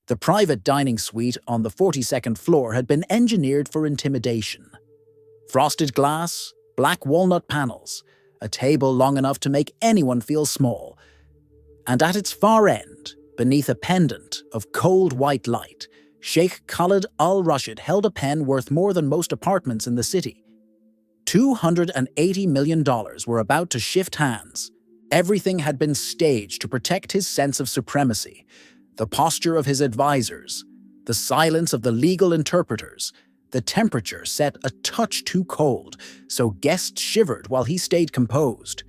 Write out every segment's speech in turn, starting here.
The private dining suite on the 42nd floor had been engineered for intimidation. Frosted glass, black walnut panels, a table long enough to make anyone feel small. And at its far end, beneath a pendant of cold white light, Sheikh Khalid al-Rashid held a pen worth more than most apartments in the city. $280 million were about to shift hands. Everything had been staged to protect his sense of supremacy. The posture of his advisors, the silence of the legal interpreters, the temperature set a touch too cold, so guests shivered while he stayed composed.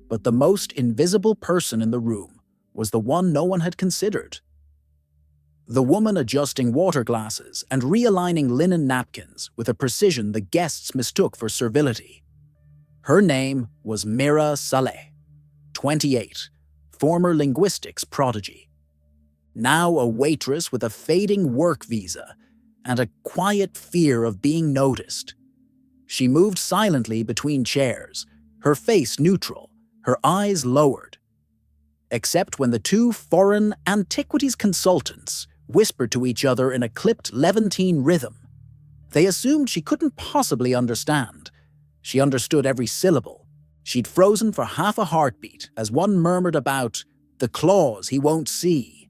But the most invisible person in the room was the one no one had considered. The woman adjusting water glasses and realigning linen napkins with a precision the guests mistook for servility. Her name was Mira Saleh, 28, former linguistics prodigy. Now a waitress with a fading work visa and a quiet fear of being noticed. She moved silently between chairs, her face neutral, her eyes lowered. Except when the two foreign antiquities consultants whispered to each other in a clipped Levantine rhythm. They assumed she couldn't possibly understand. She understood every syllable. She'd frozen for half a heartbeat as one murmured about the claws he won't see.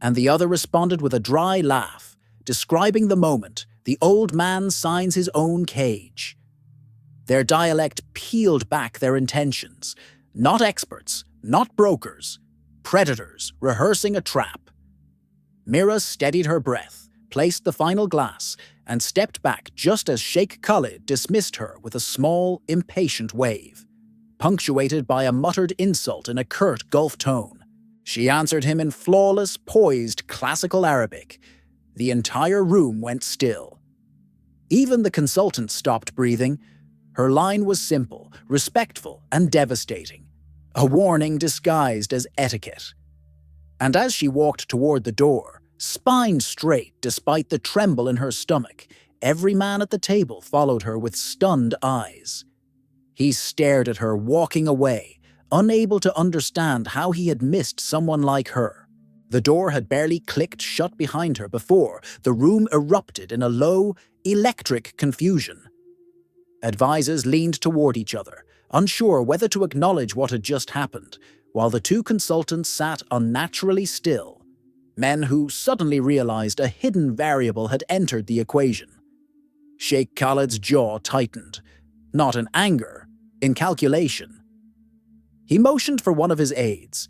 And the other responded with a dry laugh, describing the moment the old man signs his own cage. Their dialect peeled back their intentions. Not experts, not brokers, predators rehearsing a trap. Mira steadied her breath, placed the final glass, and stepped back just as Sheikh Khalid dismissed her with a small, impatient wave, punctuated by a muttered insult in a curt Gulf tone. She answered him in flawless, poised, classical Arabic. The entire room went still. Even the consultant stopped breathing. Her line was simple, respectful, and devastating. A warning disguised as etiquette. And as she walked toward the door, spine straight despite the tremble in her stomach, every man at the table followed her with stunned eyes. He stared at her, walking away, unable to understand how he had missed someone like her. The door had barely clicked shut behind her before the room erupted in a low, electric confusion. Advisors leaned toward each other, unsure whether to acknowledge what had just happened, while the two consultants sat unnaturally still, men who suddenly realized a hidden variable had entered the equation. Sheikh Khalid's jaw tightened, not in anger, in calculation. He motioned for one of his aides.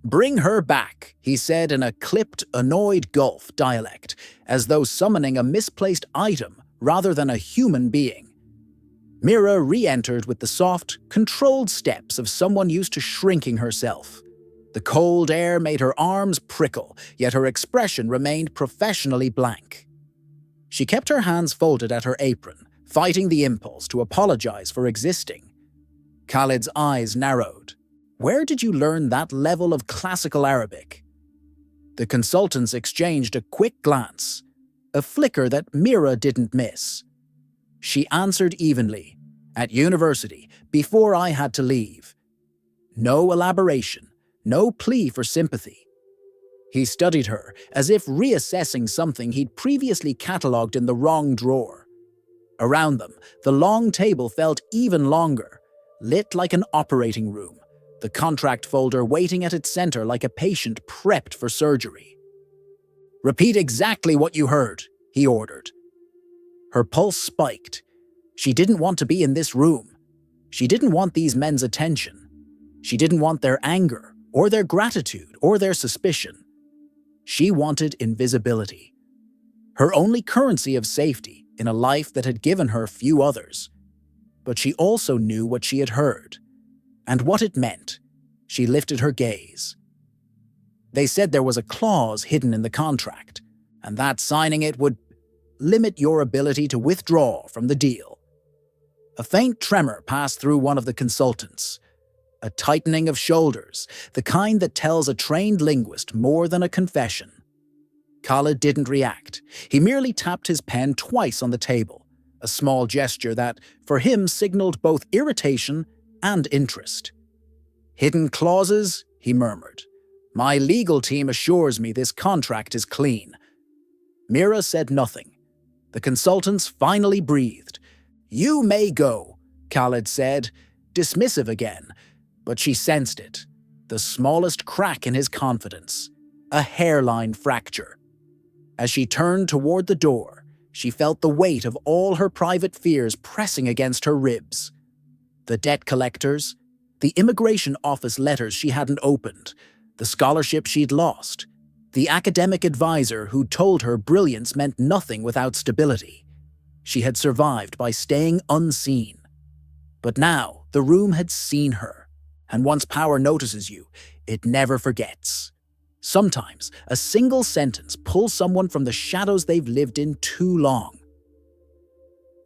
"Bring her back," he said in a clipped, annoyed Gulf dialect, as though summoning a misplaced item rather than a human being. Mira re-entered with the soft, controlled steps of someone used to shrinking herself. The cold air made her arms prickle, yet her expression remained professionally blank. She kept her hands folded at her apron, fighting the impulse to apologize for existing. Khalid's eyes narrowed. "Where did you learn that level of classical Arabic?" The consultants exchanged a quick glance, a flicker that Mira didn't miss. She answered evenly, "At university, before I had to leave." No elaboration, no plea for sympathy. He studied her as if reassessing something he'd previously catalogued in the wrong drawer. Around them, the long table felt even longer, lit like an operating room, the contract folder waiting at its center like a patient prepped for surgery. "Repeat exactly what you heard," he ordered. Her pulse spiked. She didn't want to be in this room. She didn't want these men's attention. She didn't want their anger, or their gratitude, or their suspicion. She wanted invisibility. Her only currency of safety in a life that had given her few others. But she also knew what she had heard, and what it meant. She lifted her gaze. They said there was a clause hidden in the contract, and that signing it would limit your ability to withdraw from the deal. A faint tremor passed through one of the consultants. A tightening of shoulders, the kind that tells a trained linguist more than a confession. Khalid didn't react. He merely tapped his pen twice on the table, a small gesture that, for him, signaled both irritation and interest. "Hidden clauses," he murmured. My legal team assures me this contract is clean." Mira said nothing. The consultants finally breathed. "You may go," Khaled said, dismissive again, but she sensed it. The smallest crack in his confidence. A hairline fracture. As she turned toward the door, she felt the weight of all her private fears pressing against her ribs. The debt collectors, the immigration office letters she hadn't opened, the scholarship she'd lost, the academic advisor who told her brilliance meant nothing without stability. She had survived by staying unseen. But now the room had seen her, and once power notices you, it never forgets. Sometimes a single sentence pulls someone from the shadows they've lived in too long.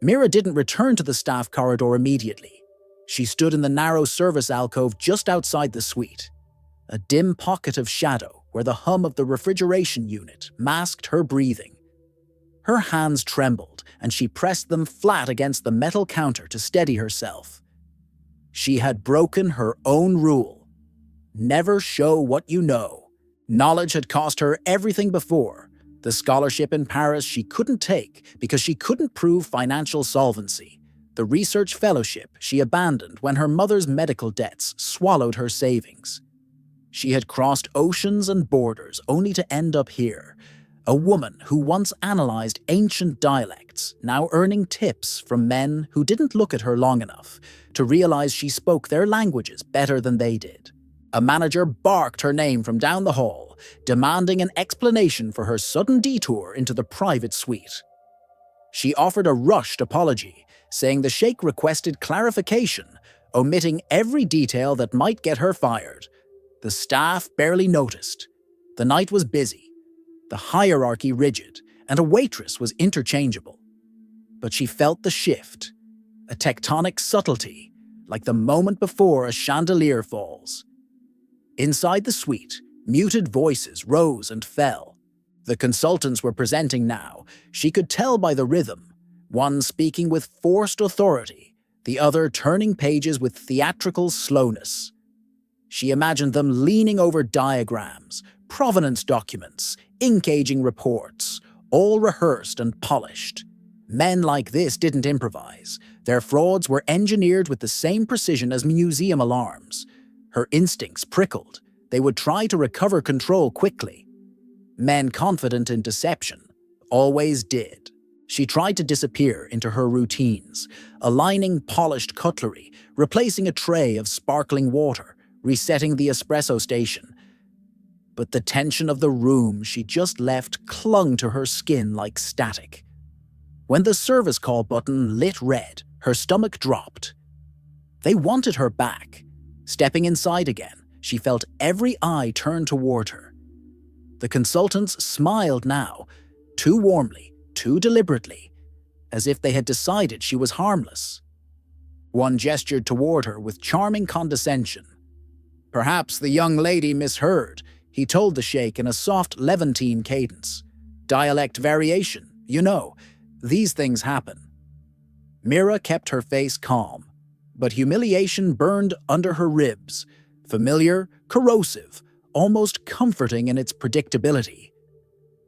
Mira didn't return to the staff corridor immediately. She stood in the narrow service alcove just outside the suite, a dim pocket of shadow where the hum of the refrigeration unit masked her breathing. Her hands trembled, and she pressed them flat against the metal counter to steady herself. She had broken her own rule. Never show what you know. Knowledge had cost her everything before. The scholarship in Paris she couldn't take because she couldn't prove financial solvency. The research fellowship she abandoned when her mother's medical debts swallowed her savings. She had crossed oceans and borders only to end up here. A woman who once analyzed ancient dialects, now earning tips from men who didn't look at her long enough to realize she spoke their languages better than they did. A manager barked her name from down the hall, demanding an explanation for her sudden detour into the private suite. She offered a rushed apology, saying the sheikh requested clarification, omitting every detail that might get her fired. The staff barely noticed. The night was busy, the hierarchy rigid, and a waitress was interchangeable. But she felt the shift, a tectonic subtlety, like the moment before a chandelier falls. Inside the suite, muted voices rose and fell. The consultants were presenting now. She could tell by the rhythm, one speaking with forced authority, the other turning pages with theatrical slowness. She imagined them leaning over diagrams, provenance documents, ink-aging reports, all rehearsed and polished. Men like this didn't improvise. Their frauds were engineered with the same precision as museum alarms. Her instincts prickled. They would try to recover control quickly. Men confident in deception always did. She tried to disappear into her routines, aligning polished cutlery, replacing a tray of sparkling water, resetting the espresso station. But the tension of the room she just left clung to her skin like static. When the service call button lit red, her stomach dropped. They wanted her back. Stepping inside again, she felt every eye turn toward her. The consultants smiled now, too warmly, too deliberately, as if they had decided she was harmless. One gestured toward her with charming condescension. "Perhaps the young lady misheard," he told the sheikh in a soft Levantine cadence. "Dialect variation, you know. These things happen." Mira kept her face calm, but humiliation burned under her ribs, familiar, corrosive, almost comforting in its predictability.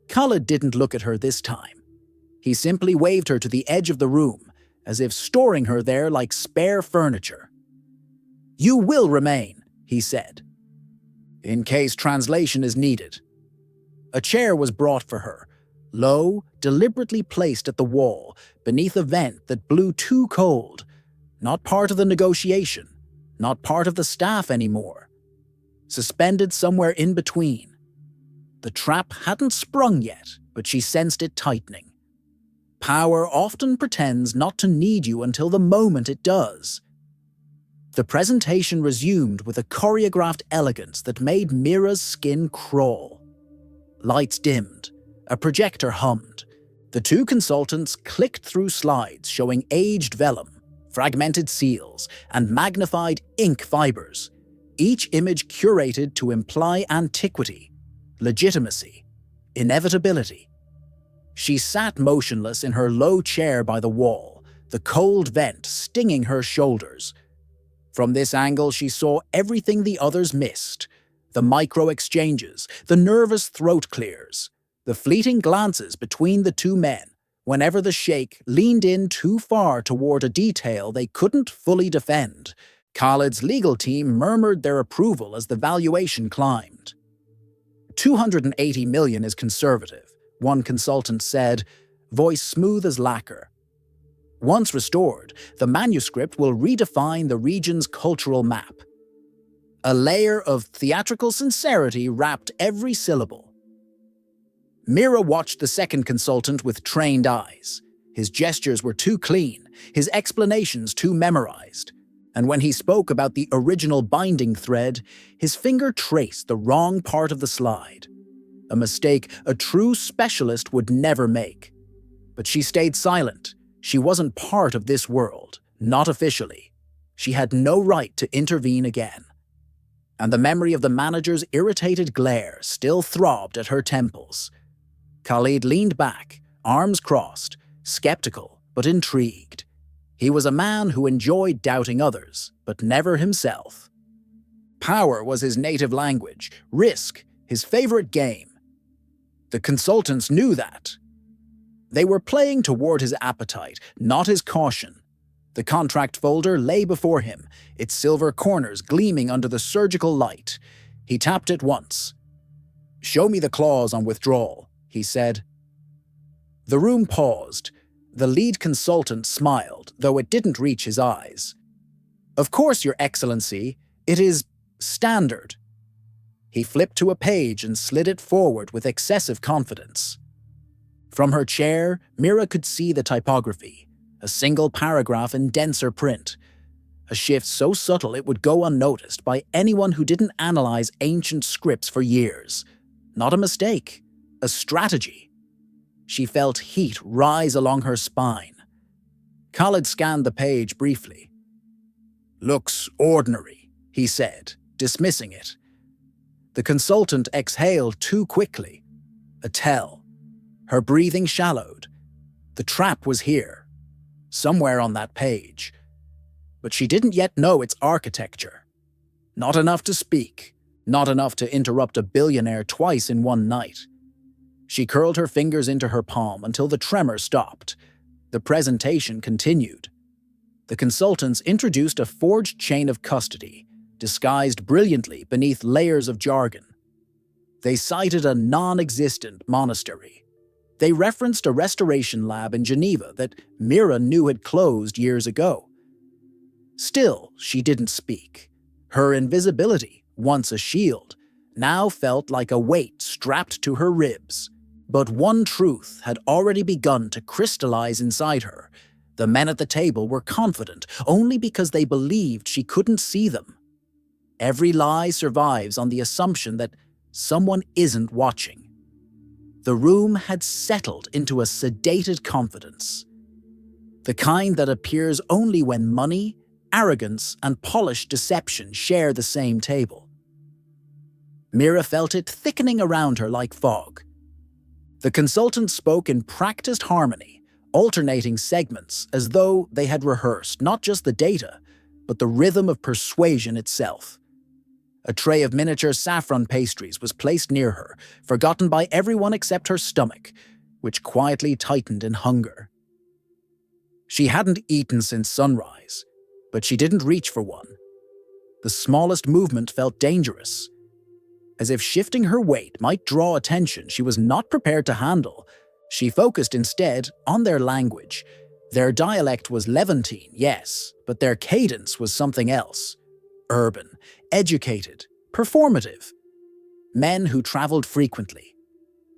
Khaled didn't look at her this time. He simply waved her to the edge of the room, as if storing her there like spare furniture. "You will remain," he said, "in case translation is needed." A chair was brought for her, low, deliberately placed at the wall, beneath a vent that blew too cold. Not part of the negotiation, not part of the staff anymore. Suspended somewhere in between. The trap hadn't sprung yet, but she sensed it tightening. Power often pretends not to need you until the moment it does. The presentation resumed with a choreographed elegance that made Mira's skin crawl. Lights dimmed. A projector hummed. The two consultants clicked through slides showing aged vellum, fragmented seals, and magnified ink fibers, each image curated to imply antiquity, legitimacy, inevitability. She sat motionless in her low chair by the wall, the cold vent stinging her shoulders. From this angle she saw everything the others missed, The micro-exchanges, the nervous throat clears, the fleeting glances between the two men whenever the sheikh leaned in too far toward a detail they couldn't fully defend. Khalid's legal team murmured their approval as the valuation climbed. 280 million is conservative, one consultant said, voice smooth as lacquer. Once restored, the manuscript will redefine the region's cultural map. A layer of theatrical sincerity wrapped every syllable. Mira watched the second consultant with trained eyes. His gestures were too clean, his explanations too memorized. And when he spoke about the original binding thread, his finger traced the wrong part of the slide. A mistake a true specialist would never make. But she stayed silent. She wasn't part of this world, not officially. She had no right to intervene again. And the memory of the manager's irritated glare still throbbed at her temples. Khalid leaned back, arms crossed, skeptical but intrigued. He was a man who enjoyed doubting others, but never himself. Power was his native language, risk his favorite game. The consultants knew that. They were playing toward his appetite, not his caution. The contract folder lay before him, its silver corners gleaming under the surgical light. He tapped it once. "Show me the clause on withdrawal," he said. The room paused. The lead consultant smiled, though it didn't reach his eyes. "Of course, Your Excellency, it is standard." He flipped to a page and slid it forward with excessive confidence. From her chair, Mira could see the typography, a single paragraph in denser print, a shift so subtle it would go unnoticed by anyone who didn't analyze ancient scripts for years. Not a mistake, a strategy. She felt heat rise along her spine. Khalid scanned the page briefly. "Looks ordinary," he said, dismissing it. The consultant exhaled too quickly. A tell. Her breathing shallowed. The trap was here, somewhere on that page. But she didn't yet know its architecture. Not enough to speak, not enough to interrupt a billionaire twice in one night. She curled her fingers into her palm until the tremor stopped. The presentation continued. The consultants introduced a forged chain of custody, disguised brilliantly beneath layers of jargon. They cited a non-existent monastery. They referenced a restoration lab in Geneva that Mira knew had closed years ago. Still, she didn't speak. Her invisibility, once a shield, now felt like a weight strapped to her ribs. But one truth had already begun to crystallize inside her. The men at the table were confident only because they believed she couldn't see them. Every lie survives on the assumption that someone isn't watching. The room had settled into a sedated confidence. The kind that appears only when money, arrogance, and polished deception share the same table. Mira felt it thickening around her like fog. The consultant spoke in practiced harmony, alternating segments as though they had rehearsed not just the data, but the rhythm of persuasion itself. A tray of miniature saffron pastries was placed near her, forgotten by everyone except her stomach, which quietly tightened in hunger. She hadn't eaten since sunrise, but she didn't reach for one. The smallest movement felt dangerous. As if shifting her weight might draw attention she was not prepared to handle, she focused instead on their language. Their dialect was Levantine, yes, but their cadence was something else. Urban, educated, performative. Men who traveled frequently.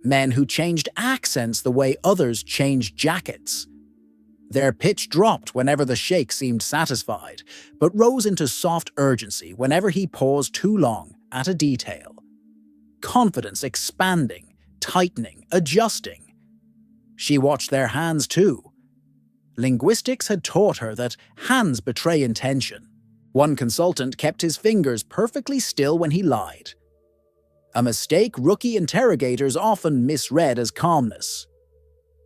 Men who changed accents the way others changed jackets. Their pitch dropped whenever the sheikh seemed satisfied, but rose into soft urgency whenever he paused too long at a detail. Confidence expanding, tightening, adjusting. She watched their hands too. Linguistics had taught her that hands betray intention. One consultant kept his fingers perfectly still when he lied. A mistake rookie interrogators often misread as calmness.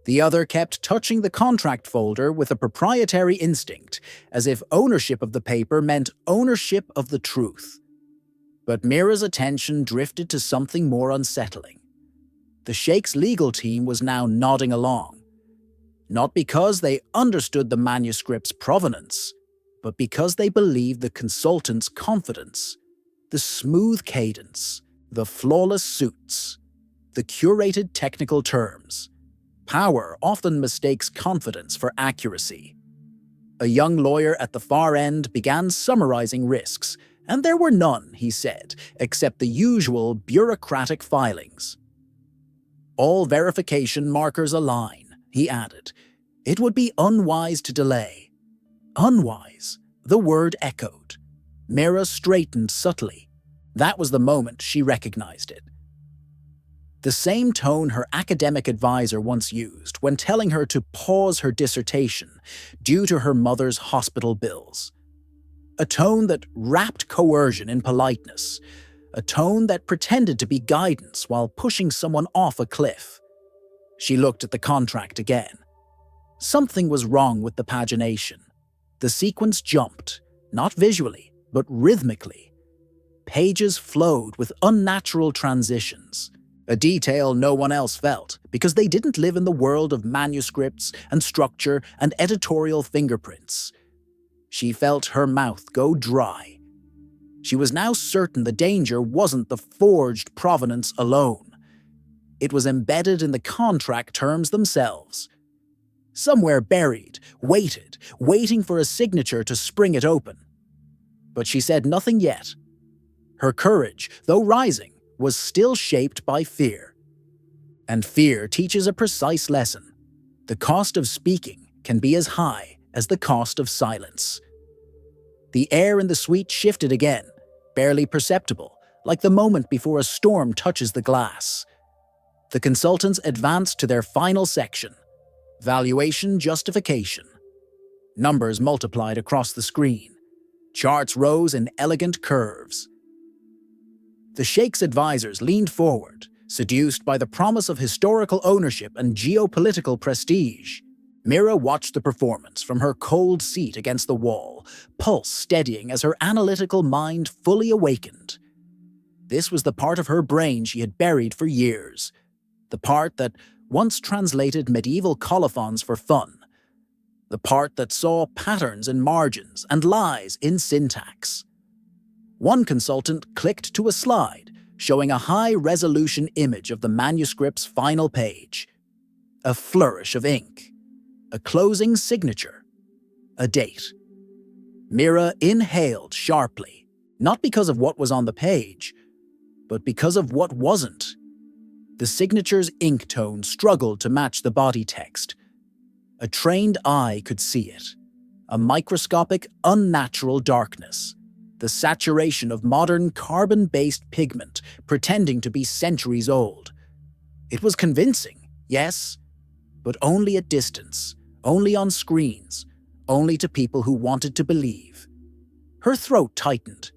The other kept touching the contract folder with a proprietary instinct, as if ownership of the paper meant ownership of the truth. But Mira's attention drifted to something more unsettling. The sheikh's legal team was now nodding along, not because they understood the manuscript's provenance, but because they believed the consultant's confidence, the smooth cadence, the flawless suits, the curated technical terms. Power often mistakes confidence for accuracy. A young lawyer at the far end began summarizing risks, and there were none, he said, except the usual bureaucratic filings. All verification markers align, he added. It would be unwise to delay. Unwise, the word echoed. Mira straightened subtly. That was the moment she recognized it. The same tone her academic advisor once used when telling her to pause her dissertation due to her mother's hospital bills. A tone that wrapped coercion in politeness, a tone that pretended to be guidance while pushing someone off a cliff. She looked at the contract again. Something was wrong with the pagination. The sequence jumped, not visually, but rhythmically. Pages flowed with unnatural transitions, a detail no one else felt because they didn't live in the world of manuscripts and structure and editorial fingerprints. She felt her mouth go dry. She was now certain the danger wasn't the forged provenance alone. It was embedded in the contract terms themselves. Somewhere buried, waiting for a signature to spring it open. But she said nothing yet. Her courage, though rising, was still shaped by fear. And fear teaches a precise lesson. The cost of speaking can be as high as the cost of silence. The air in the suite shifted again, barely perceptible, like the moment before a storm touches the glass. The consultants advanced to their final section, valuation justification. Numbers multiplied across the screen. Charts rose in elegant curves. The sheikh's advisors leaned forward, seduced by the promise of historical ownership and geopolitical prestige. Mira watched the performance from her cold seat against the wall, pulse steadying as her analytical mind fully awakened. This was the part of her brain she had buried for years, the part that once translated medieval colophons for fun, the part that saw patterns in margins and lies in syntax. One consultant clicked to a slide, showing a high-resolution image of the manuscript's final page. A flourish of ink. A closing signature. A date. Mira inhaled sharply, not because of what was on the page, but because of what wasn't. The signature's ink tone struggled to match the body text. A trained eye could see it. A microscopic, unnatural darkness. The saturation of modern carbon-based pigment pretending to be centuries old. It was convincing, yes, but only at distance, only on screens, only to people who wanted to believe. Her throat tightened.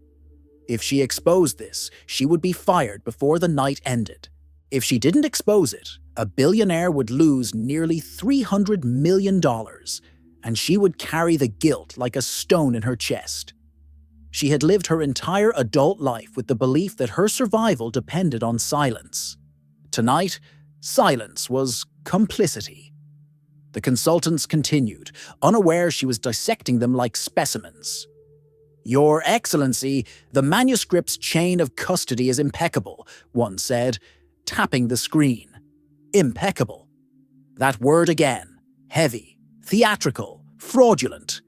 If she exposed this, she would be fired before the night ended. If she didn't expose it, a billionaire would lose nearly $300 million, and she would carry the guilt like a stone in her chest. She had lived her entire adult life with the belief that her survival depended on silence. Tonight, silence was complicity. The consultants continued, unaware she was dissecting them like specimens. "Your Excellency, the manuscript's chain of custody is impeccable," one said, tapping the screen. Impeccable. That word again. Heavy, theatrical, fraudulent.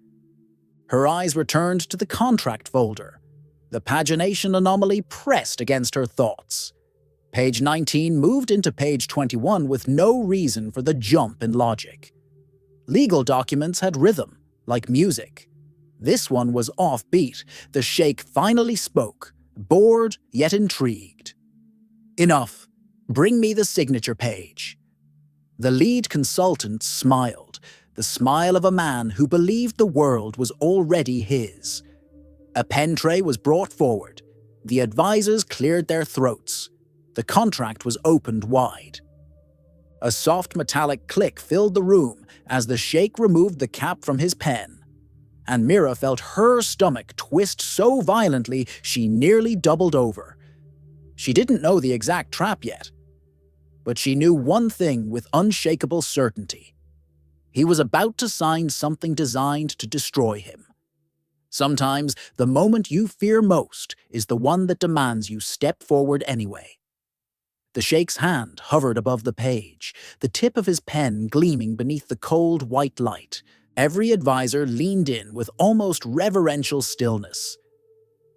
Her eyes returned to the contract folder. The pagination anomaly pressed against her thoughts. Page 19 moved into page 21 with no reason for the jump in logic. Legal documents had rhythm, like music. This one was offbeat. The sheikh finally spoke, bored yet intrigued. "Enough. Bring me the signature page." The lead consultant smiled, the smile of a man who believed the world was already his. A pen tray was brought forward. The advisors cleared their throats. The contract was opened wide. A soft metallic click filled the room as the sheikh removed the cap from his pen. and Mira felt her stomach twist so violently she nearly doubled over. She didn't know the exact trap yet, but she knew one thing with unshakable certainty. He was about to sign something designed to destroy him. Sometimes the moment you fear most is the one that demands you step forward anyway. The sheikh's hand hovered above the page, the tip of his pen gleaming beneath the cold white light. Every advisor leaned in with almost reverential stillness.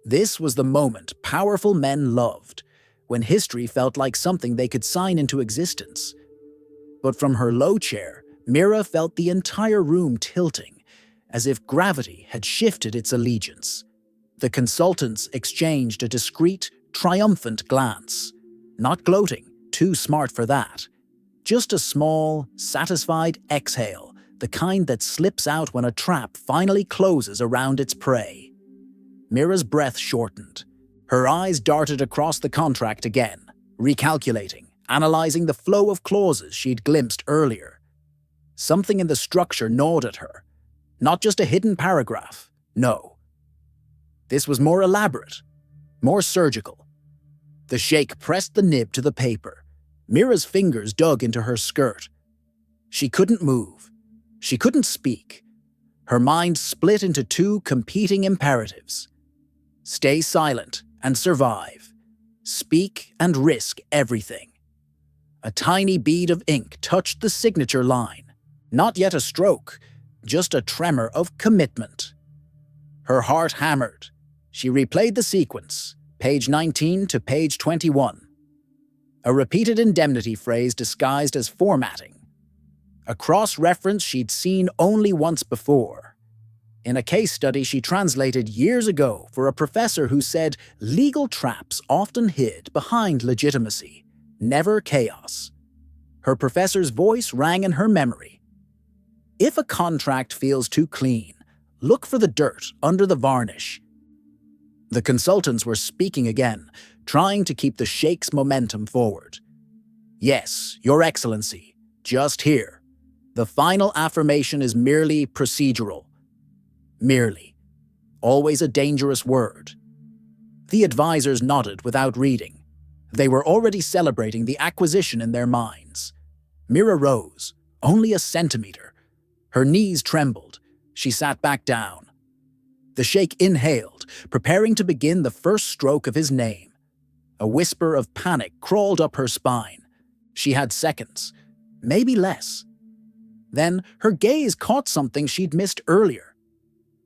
This was the moment powerful men loved, when history felt like something they could sign into existence. But from her low chair, Mira felt the entire room tilting, as if gravity had shifted its allegiance. The consultants exchanged a discreet, triumphant glance. Not gloating, too smart for that. Just a small, satisfied exhale, the kind that slips out when a trap finally closes around its prey. Mira's breath shortened. Her eyes darted across the contract again, recalculating, analyzing the flow of clauses she'd glimpsed earlier. Something in the structure gnawed at her. Not just a hidden paragraph, no. This was more elaborate, more surgical. The sheikh pressed the nib to the paper. Mira's fingers dug into her skirt. She couldn't move. She couldn't speak. Her mind split into two competing imperatives. Stay silent and survive. Speak and risk everything. A tiny bead of ink touched the signature line. Not yet a stroke, just a tremor of commitment. Her heart hammered. She replayed the sequence, page 19 to page 21. A repeated indemnity phrase disguised as formatting. A cross-reference she'd seen only once before. In a case study she translated years ago for a professor who said legal traps often hid behind legitimacy, never chaos. Her professor's voice rang in her memory. If a contract feels too clean, look for the dirt under the varnish. The consultants were speaking again, trying to keep the sheikh's momentum forward. Yes, Your Excellency, just here. The final affirmation is merely procedural. Merely. Always a dangerous word. The advisors nodded without reading. They were already celebrating the acquisition in their minds. Mira rose, only a centimeter. Her knees trembled. She sat back down. The sheikh inhaled, preparing to begin the first stroke of his name. A whisper of panic crawled up her spine. She had seconds, maybe less. Then her gaze caught something she'd missed earlier.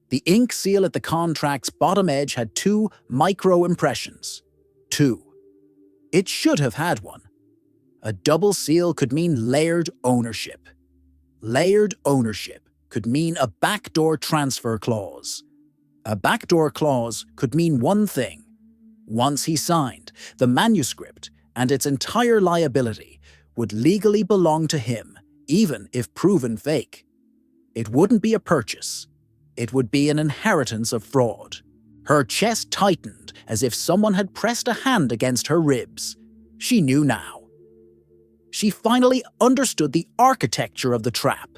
The ink seal at the contract's bottom edge had two micro-impressions. Two. It should have had one. A double seal could mean layered ownership. Layered ownership could mean a backdoor transfer clause. A backdoor clause could mean one thing. Once he signed, the manuscript and its entire liability would legally belong to him, even if proven fake. It wouldn't be a purchase. It would be an inheritance of fraud. Her chest tightened as if someone had pressed a hand against her ribs. She knew now. She finally understood the architecture of the trap.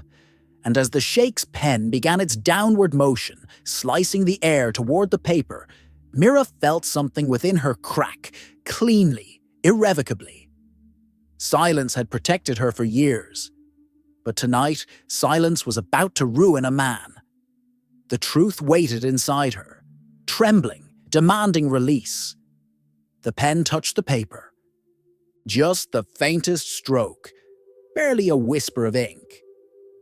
And as the sheikh's pen began its downward motion, slicing the air toward the paper, Mira felt something within her crack, cleanly, irrevocably. Silence had protected her for years. But tonight, silence was about to ruin a man. The truth waited inside her, trembling, demanding release. The pen touched the paper. Just the faintest stroke, barely a whisper of ink,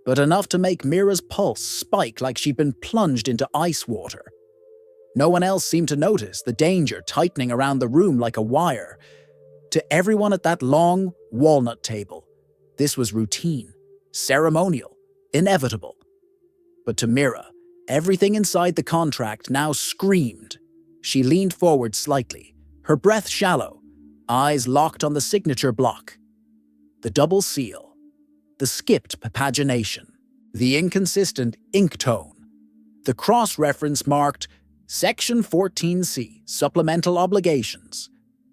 but enough to make Mira's pulse spike like she'd been plunged into ice water. No one else seemed to notice the danger tightening around the room like a wire. To everyone at that long, walnut table, this was routine, ceremonial, inevitable. But to Mira, everything inside the contract now screamed. She leaned forward slightly, her breath shallow, eyes locked on the signature block. The double seal, the skipped pagination, the inconsistent ink tone, the cross-reference marked Section 14C, Supplemental Obligations.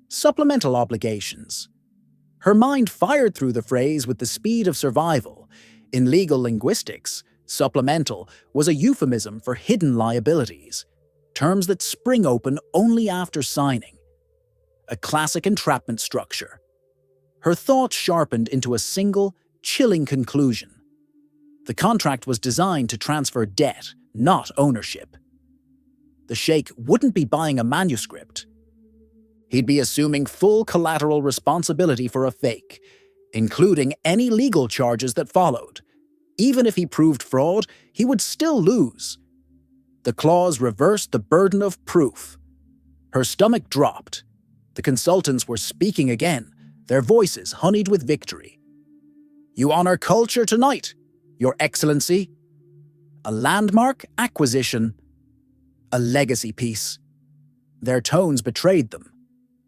Supplemental obligations. Her mind fired through the phrase with the speed of survival. In legal linguistics, Supplemental was a euphemism for hidden liabilities, terms that spring open only after signing. A classic entrapment structure. Her thoughts sharpened into a single, chilling conclusion. The contract was designed to transfer debt, not ownership. The sheikh wouldn't be buying a manuscript. He'd be assuming full collateral responsibility for a fake, including any legal charges that followed. Even if he proved fraud, he would still lose. The clause reversed the burden of proof. Her stomach dropped. The consultants were speaking again, their voices honeyed with victory. "You honor culture tonight, Your Excellency. A landmark acquisition. A legacy piece." Their tones betrayed them.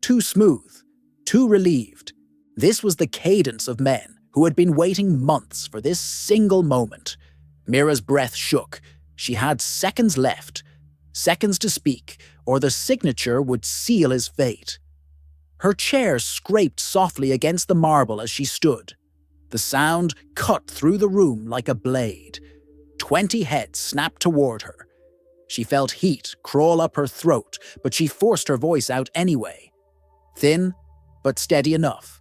Too smooth, too relieved. This was the cadence of men who had been waiting months for this single moment. Mira's breath shook. She had seconds left, seconds to speak, or the signature would seal his fate. Her chair scraped softly against the marble as she stood. The sound cut through the room like a blade. 20 heads snapped toward her. She felt heat crawl up her throat, but she forced her voice out anyway. Thin, but steady enough.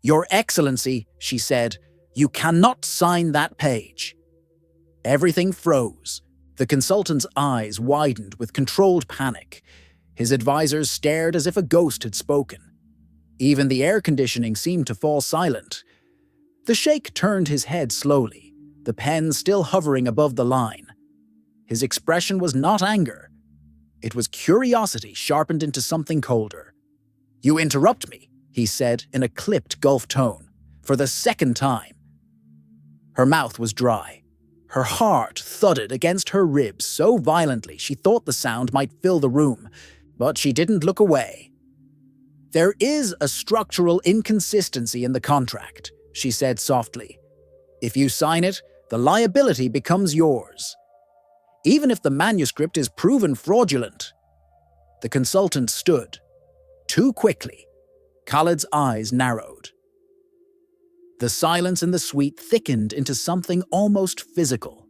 "Your Excellency," she said, "you cannot sign that page." Everything froze. The consultant's eyes widened with controlled panic. His advisors stared as if a ghost had spoken. Even the air conditioning seemed to fall silent. The sheikh turned his head slowly, the pen still hovering above the line. His expression was not anger. It was curiosity sharpened into something colder. "You interrupt me," he said in a clipped Gulf tone, for the second time. Her mouth was dry. Her heart thudded against her ribs so violently she thought the sound might fill the room, but she didn't look away. "There is a structural inconsistency in the contract," she said softly. "If you sign it, the liability becomes yours. Even if the manuscript is proven fraudulent." The consultant stood. Too quickly. Khalid's eyes narrowed. The silence in the suite thickened into something almost physical.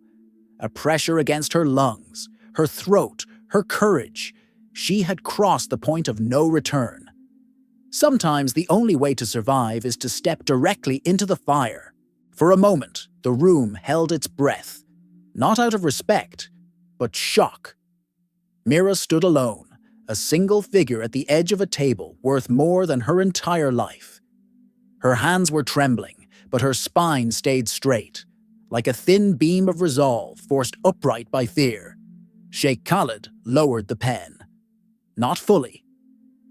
A pressure against her lungs, her throat, her courage. She had crossed the point of no return. Sometimes the only way to survive is to step directly into the fire. For a moment, the room held its breath, not out of respect, but shock. Mira stood alone, a single figure at the edge of a table worth more than her entire life. Her hands were trembling, but her spine stayed straight, like a thin beam of resolve forced upright by fear. Sheikh Khalid lowered the pen. Not fully.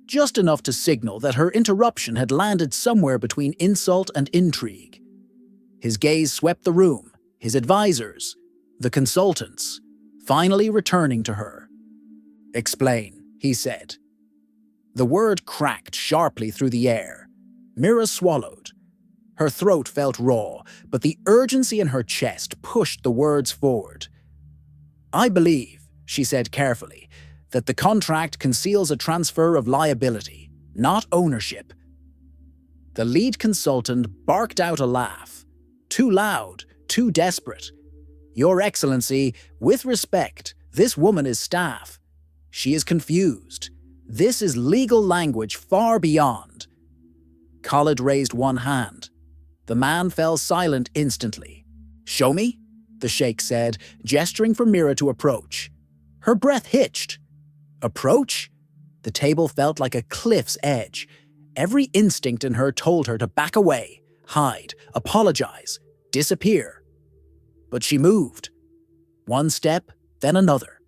Just enough to signal that her interruption had landed somewhere between insult and intrigue. His gaze swept the room, his advisors, the consultants, finally returning to her. "Explain," he said. The word cracked sharply through the air. Mira swallowed. Her throat felt raw, but the urgency in her chest pushed the words forward. "I believe," she said carefully, "that the contract conceals a transfer of liability, not ownership." The lead consultant barked out a laugh. Too loud, too desperate. "Your Excellency, with respect, this woman is staff. She is confused. This is legal language far beyond." Khalid raised one hand. The man fell silent instantly. "Show me," the sheikh said, gesturing for Mira to approach. Her breath hitched. Approach? The table felt like a cliff's edge. Every instinct in her told her to back away, hide, apologize, disappear. But she moved. One step, then another.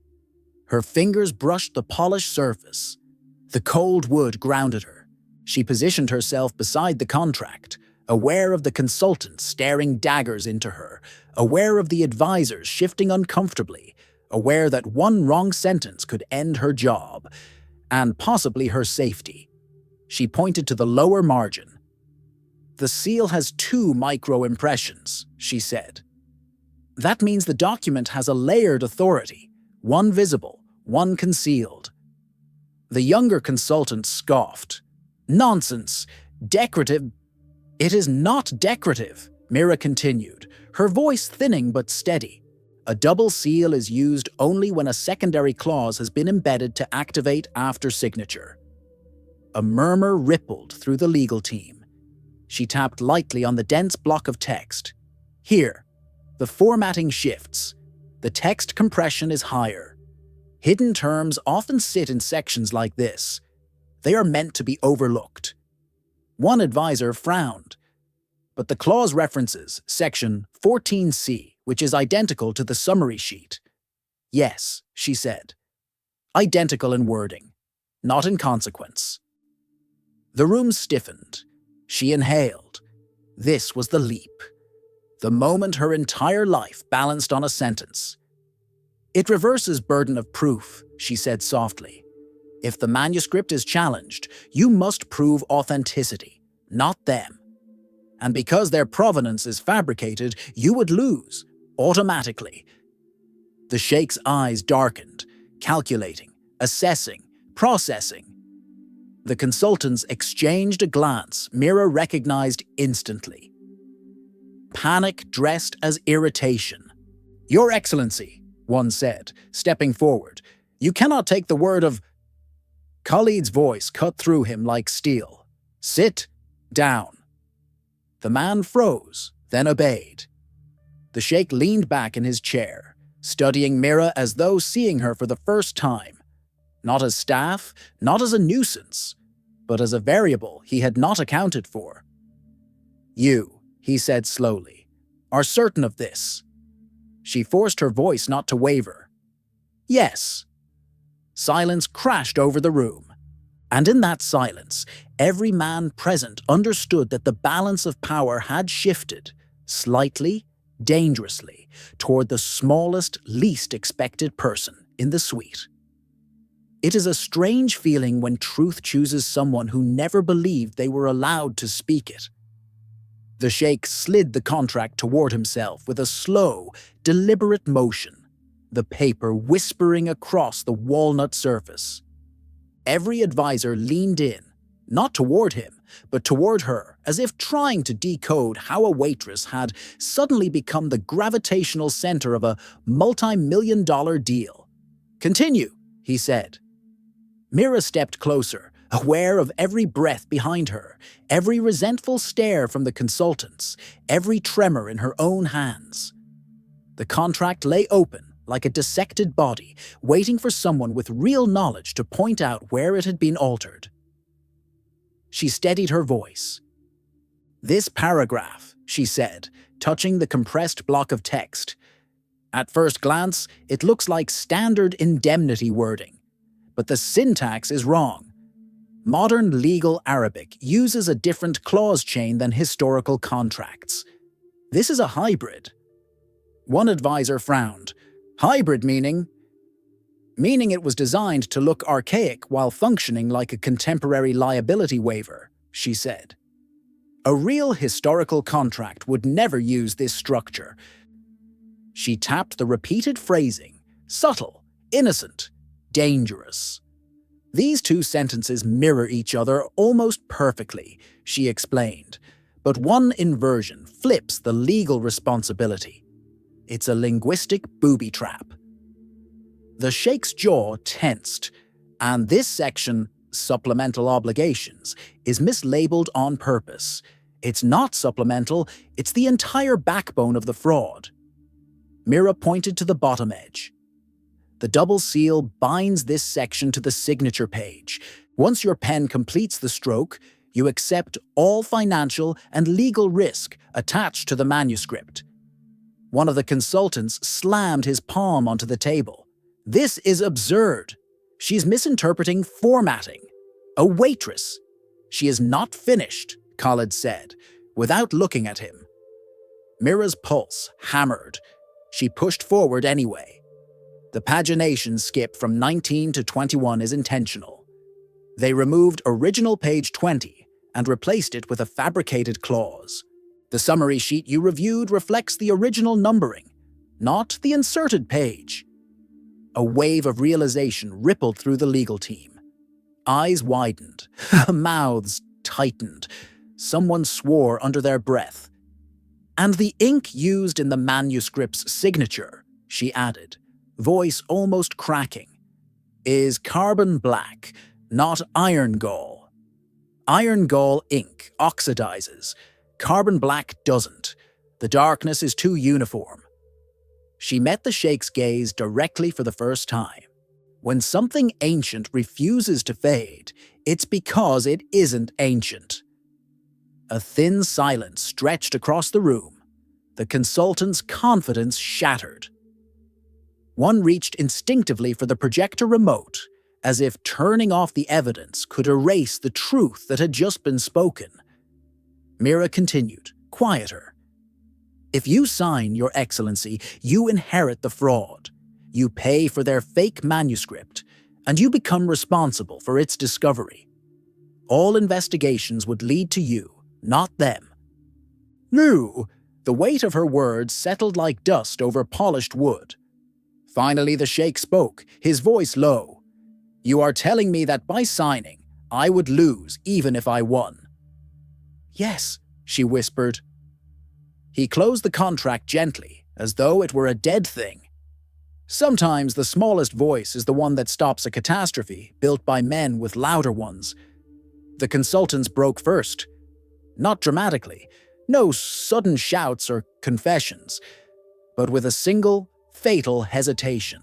Her fingers brushed the polished surface. The cold wood grounded her. She positioned herself beside the contract, aware of the consultants staring daggers into her, aware of the advisors shifting uncomfortably, aware that one wrong sentence could end her job, and possibly her safety. She pointed to the lower margin. "The seal has 2 micro-impressions," she said. "That means the document has a layered authority, one visible, one concealed." The younger consultant scoffed. "Nonsense! Decorative—" "It is not decorative," Mira continued, her voice thinning but steady. A double seal is used only when a secondary clause has been embedded to activate after signature. A murmur rippled through the legal team. She tapped lightly on the dense block of text. Here, the formatting shifts. The text compression is higher. Hidden terms often sit in sections like this. They are meant to be overlooked. One advisor frowned, but the clause references section 14C, which is identical to the summary sheet. Yes, she said. Identical in wording, not in consequence. The room stiffened. She inhaled. This was the leap. The moment her entire life balanced on a sentence. It reverses burden of proof, she said softly. If the manuscript is challenged, you must prove authenticity, not them. And because their provenance is fabricated, you would lose, automatically. The sheikh's eyes darkened, calculating, assessing, processing. The consultants exchanged a glance Mira recognized instantly. Panic dressed as irritation. "Your Excellency," one said, stepping forward, "you cannot take the word of—" Khalid's voice cut through him like steel. "Sit down." The man froze, then obeyed. The sheikh leaned back in his chair, studying Mira as though seeing her for the first time. Not as staff, not as a nuisance, but as a variable he had not accounted for. "You," he said slowly, "are certain of this?" She forced her voice not to waver. "Yes." Silence crashed over the room. And in that silence, every man present understood that the balance of power had shifted, slightly, dangerously, toward the smallest, least expected person in the suite. It is a strange feeling when truth chooses someone who never believed they were allowed to speak it. The sheikh slid the contract toward himself with a slow, deliberate motion, the paper whispering across the walnut surface. Every advisor leaned in, not toward him, but toward her, as if trying to decode how a waitress had suddenly become the gravitational center of a multi-million-dollar deal. "Continue," he said. Mira stepped closer, aware of every breath behind her, every resentful stare from the consultants, every tremor in her own hands. The contract lay open, like a dissected body, waiting for someone with real knowledge to point out where it had been altered. She steadied her voice. "This paragraph," she said, touching the compressed block of text. "At first glance, it looks like standard indemnity wording, but the syntax is wrong. Modern legal Arabic uses a different clause chain than historical contracts. This is a hybrid." One advisor frowned. "Hybrid meaning?" "Meaning it was designed to look archaic while functioning like a contemporary liability waiver," she said. "A real historical contract would never use this structure." She tapped the repeated phrasing, subtle, innocent, dangerous. "These two sentences mirror each other almost perfectly," she explained, "but one inversion flips the legal responsibility. It's a linguistic booby trap." The sheikh's jaw tensed, and this section, supplemental obligations, is mislabeled on purpose. It's not supplemental, it's the entire backbone of the fraud. Mira pointed to the bottom edge. The double seal binds this section to the signature page. Once your pen completes the stroke, you accept all financial and legal risk attached to the manuscript. One of the consultants slammed his palm onto the table. "This is absurd. She's misinterpreting formatting. A waitress." "She is not finished," Khalid said, without looking at him. Mira's pulse hammered. She pushed forward anyway. The pagination skip from 19 to 21 is intentional. They removed original page 20 and replaced it with a fabricated clause. The summary sheet you reviewed reflects the original numbering, not the inserted page. A wave of realization rippled through the legal team. Eyes widened, mouths tightened. Someone swore under their breath. "And the ink used in the manuscript's signature," she added, voice almost cracking, "is carbon black, not iron gall. Iron gall ink oxidizes. Carbon black doesn't. The darkness is too uniform." She met the sheikh's gaze directly for the first time. When something ancient refuses to fade, it's because it isn't ancient. A thin silence stretched across the room. The consultant's confidence shattered. One reached instinctively for the projector remote, as if turning off the evidence could erase the truth that had just been spoken. Mira continued, quieter. "If you sign, Your Excellency, you inherit the fraud. You pay for their fake manuscript, and you become responsible for its discovery. All investigations would lead to you, not them." "No!" The weight of her words settled like dust over polished wood. Finally the sheikh spoke, his voice low. "You are telling me that by signing, I would lose even if I won?" "Yes," she whispered. He closed the contract gently, as though it were a dead thing. Sometimes the smallest voice is the one that stops a catastrophe built by men with louder ones. The consultants broke first. Not dramatically, no sudden shouts or confessions, but with a single, fatal hesitation.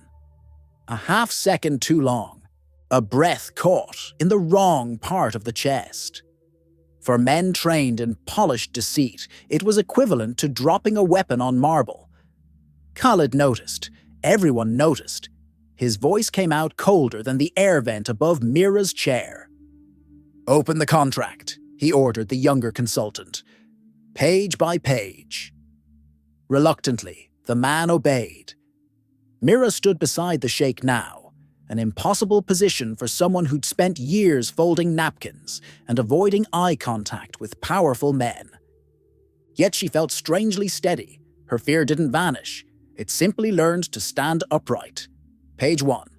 A half-second too long, a breath caught in the wrong part of the chest. For men trained in polished deceit, it was equivalent to dropping a weapon on marble. Khalid noticed. Everyone noticed. His voice came out colder than the air vent above Mira's chair. "Open the contract," he ordered the younger consultant. "Page by page." Reluctantly, the man obeyed. Mira stood beside the sheikh now, an impossible position for someone who'd spent years folding napkins and avoiding eye contact with powerful men. Yet she felt strangely steady. Her fear didn't vanish. It simply learned to stand upright. Page 1,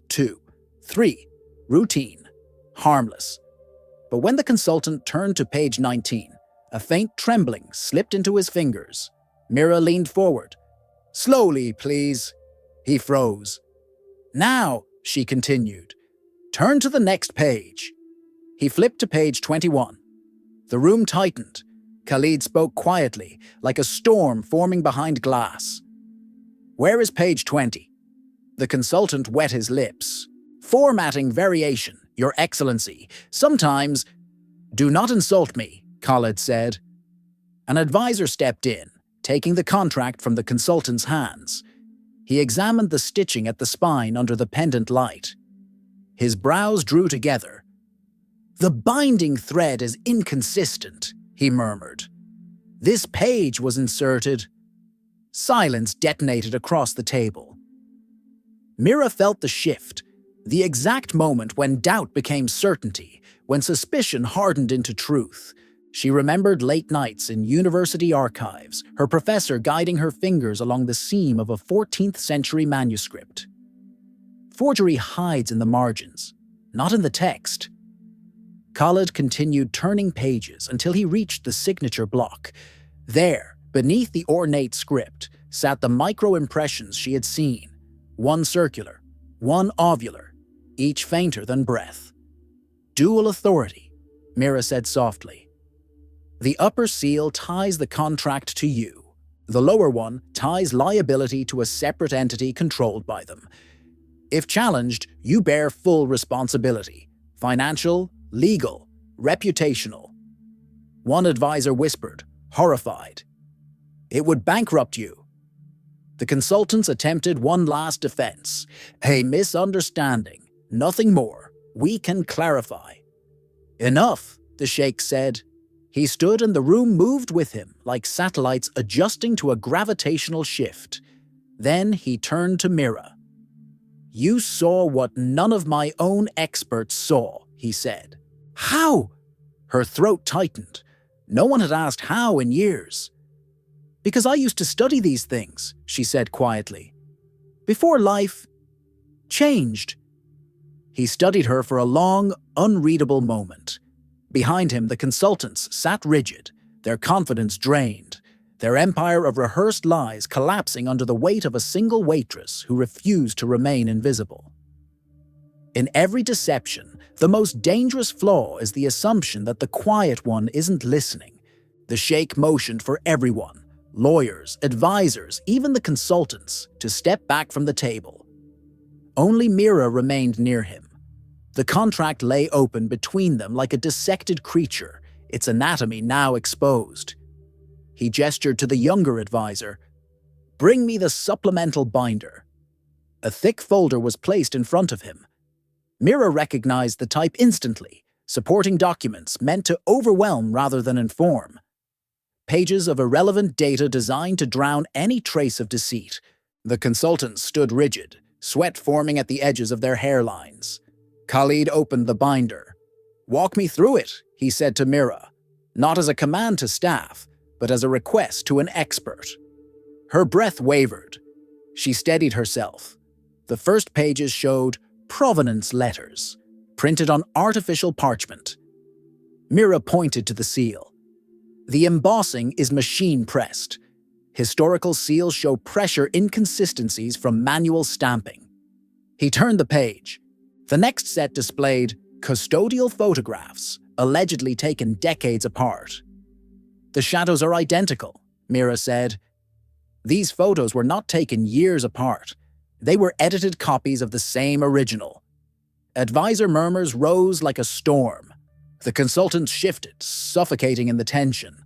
2, 3. Routine. Harmless. But when the consultant turned to page 19, a faint trembling slipped into his fingers. Mira leaned forward. "Slowly, please." He froze. "Now," she continued, "turn to the next page." He flipped to page 21. The room tightened. Khalid spoke quietly, like a storm forming behind glass. "Where is page 20? The consultant wet his lips. "Formatting variation, Your Excellency. Sometimes—" "Do not insult me," Khalid said. An advisor stepped in, taking the contract from the consultant's hands. He examined the stitching at the spine under the pendant light. His brows drew together. "The binding thread is inconsistent," he murmured. "This page was inserted—" Silence detonated across the table. Mira felt the shift, the exact moment when doubt became certainty, when suspicion hardened into truth. She remembered late nights in university archives, her professor guiding her fingers along the seam of a 14th century manuscript. Forgery hides in the margins, not in the text. Khalid continued turning pages until he reached the signature block. There, beneath the ornate script, sat the micro-impressions she had seen. One circular, one ovular, each fainter than breath. "Dual authority," Mira said softly. "The upper seal ties the contract to you. The lower one ties liability to a separate entity controlled by them. If challenged, you bear full responsibility. Financial, legal, reputational." One advisor whispered, horrified. "It would bankrupt you." The consultants attempted one last defense. "A misunderstanding, nothing more. We can clarify." "Enough," the sheikh said. He stood and the room moved with him, like satellites adjusting to a gravitational shift. Then he turned to Mira. "You saw what none of my own experts saw," he said. "How?" Her throat tightened. No one had asked how in years. "Because I used to study these things," she said quietly. "Before life changed." He studied her for a long, unreadable moment. Behind him, the consultants sat rigid, their confidence drained. their empire of rehearsed lies collapsing under the weight of a single waitress who refused to remain invisible. In every deception, the most dangerous flaw is the assumption that the quiet one isn't listening. The sheikh motioned for everyone, lawyers, advisors, even the consultants, to step back from the table. Only Mira remained near him. The contract lay open between them like a dissected creature, its anatomy now exposed. He gestured to the younger advisor. "Bring me the supplemental binder." A thick folder was placed in front of him. Mira recognized the type instantly, supporting documents meant to overwhelm rather than inform. Pages of irrelevant data designed to drown any trace of deceit. The consultants stood rigid, sweat forming at the edges of their hairlines. Khalid opened the binder. "Walk me through it," he said to Mira, not as a command to staff, but as a request to an expert. Her breath wavered. She steadied herself. The first pages showed provenance letters, printed on artificial parchment. Mira pointed to the seal. The embossing is machine-pressed. Historical seals show pressure inconsistencies from manual stamping. He turned the page. The next set displayed custodial photographs, allegedly taken decades apart. "The shadows are identical," Mira said. These photos were not taken years apart. They were edited copies of the same original. Advisor murmurs rose like a storm. The consultants shifted, suffocating in the tension.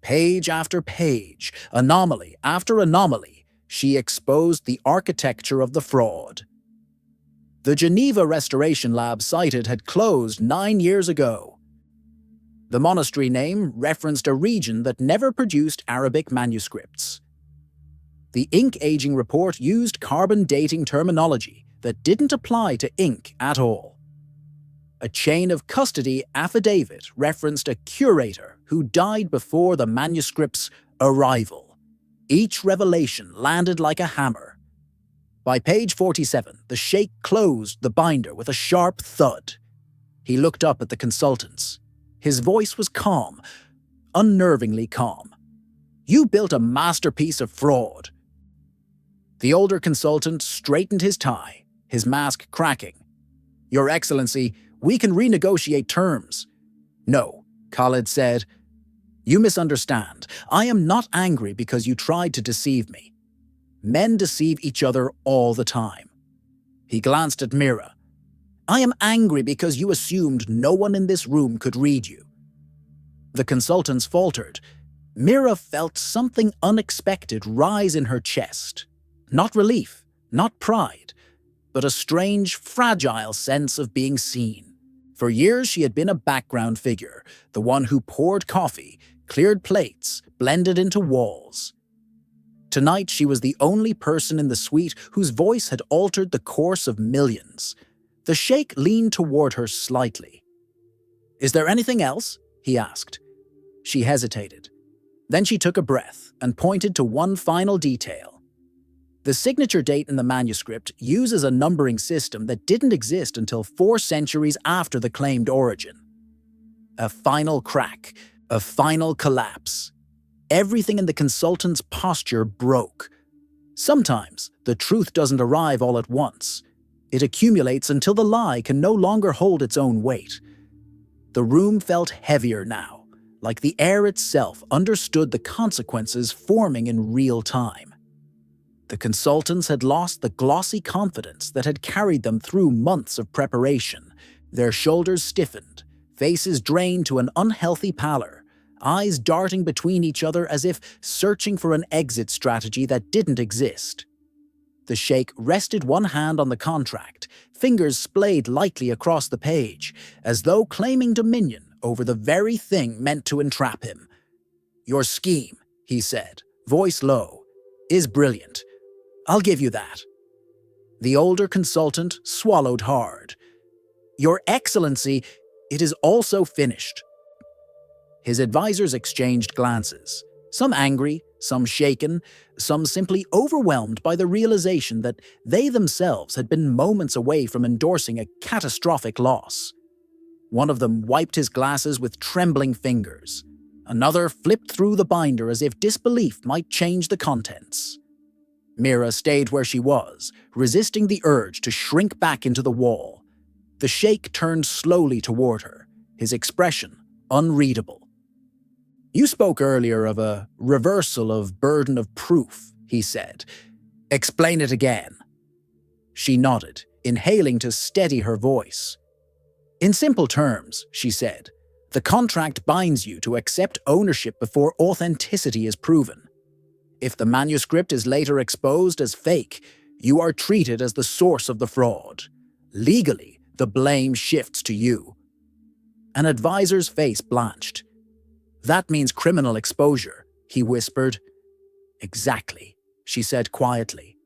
Page after page, anomaly after anomaly, she exposed the architecture of the fraud. The Geneva Restoration Lab cited had closed 9 years ago. The monastery name referenced a region that never produced Arabic manuscripts. The ink aging report used carbon dating terminology that didn't apply to ink at all. A chain of custody affidavit referenced a curator who died before the manuscript's arrival. Each revelation landed like a hammer. By page 47, the sheikh closed the binder with a sharp thud. He looked up at the consultants. His voice was calm, unnervingly calm. "You built a masterpiece of fraud." The older consultant straightened his tie, his mask cracking. "Your Excellency, we can renegotiate terms." "No," Khalid said. "You misunderstand. I am not angry because you tried to deceive me. Men deceive each other all the time." He glanced at Mira. "I am angry because you assumed no one in this room could read you." The consultants faltered. Mira felt something unexpected rise in her chest. Not relief, not pride, but a strange, fragile sense of being seen. For years she had been a background figure, the one who poured coffee, cleared plates, blended into walls. Tonight she was the only person in the suite whose voice had altered the course of millions. The sheikh leaned toward her slightly. "Is there anything else?" he asked. She hesitated. Then she took a breath and pointed to one final detail. The signature date in the manuscript uses a numbering system that didn't exist until 4 centuries after the claimed origin. A final crack, a final collapse. Everything in the consultant's posture broke. Sometimes the truth doesn't arrive all at once. It accumulates until the lie can no longer hold its own weight. The room felt heavier now, like the air itself understood the consequences forming in real time. The consultants had lost the glossy confidence that had carried them through months of preparation. Their shoulders stiffened, faces drained to an unhealthy pallor, eyes darting between each other as if searching for an exit strategy that didn't exist. The sheikh rested one hand on the contract, fingers splayed lightly across the page, as though claiming dominion over the very thing meant to entrap him. "Your scheme," he said, voice low, "is brilliant. I'll give you that." The older consultant swallowed hard. "Your Excellency, it is also finished." His advisors exchanged glances, some angry, some shaken, some simply overwhelmed by the realization that they themselves had been moments away from endorsing a catastrophic loss. One of them wiped his glasses with trembling fingers. Another flipped through the binder as if disbelief might change the contents. Mira stayed where she was, resisting the urge to shrink back into the wall. The sheikh turned slowly toward her, his expression unreadable. "You spoke earlier of a reversal of burden of proof," he said. "Explain it again." She nodded, inhaling to steady her voice. "In simple terms," she said, "the contract binds you to accept ownership before authenticity is proven. If the manuscript is later exposed as fake, you are treated as the source of the fraud. Legally, the blame shifts to you." An advisor's face blanched. "That means criminal exposure," he whispered. "Exactly," she said quietly.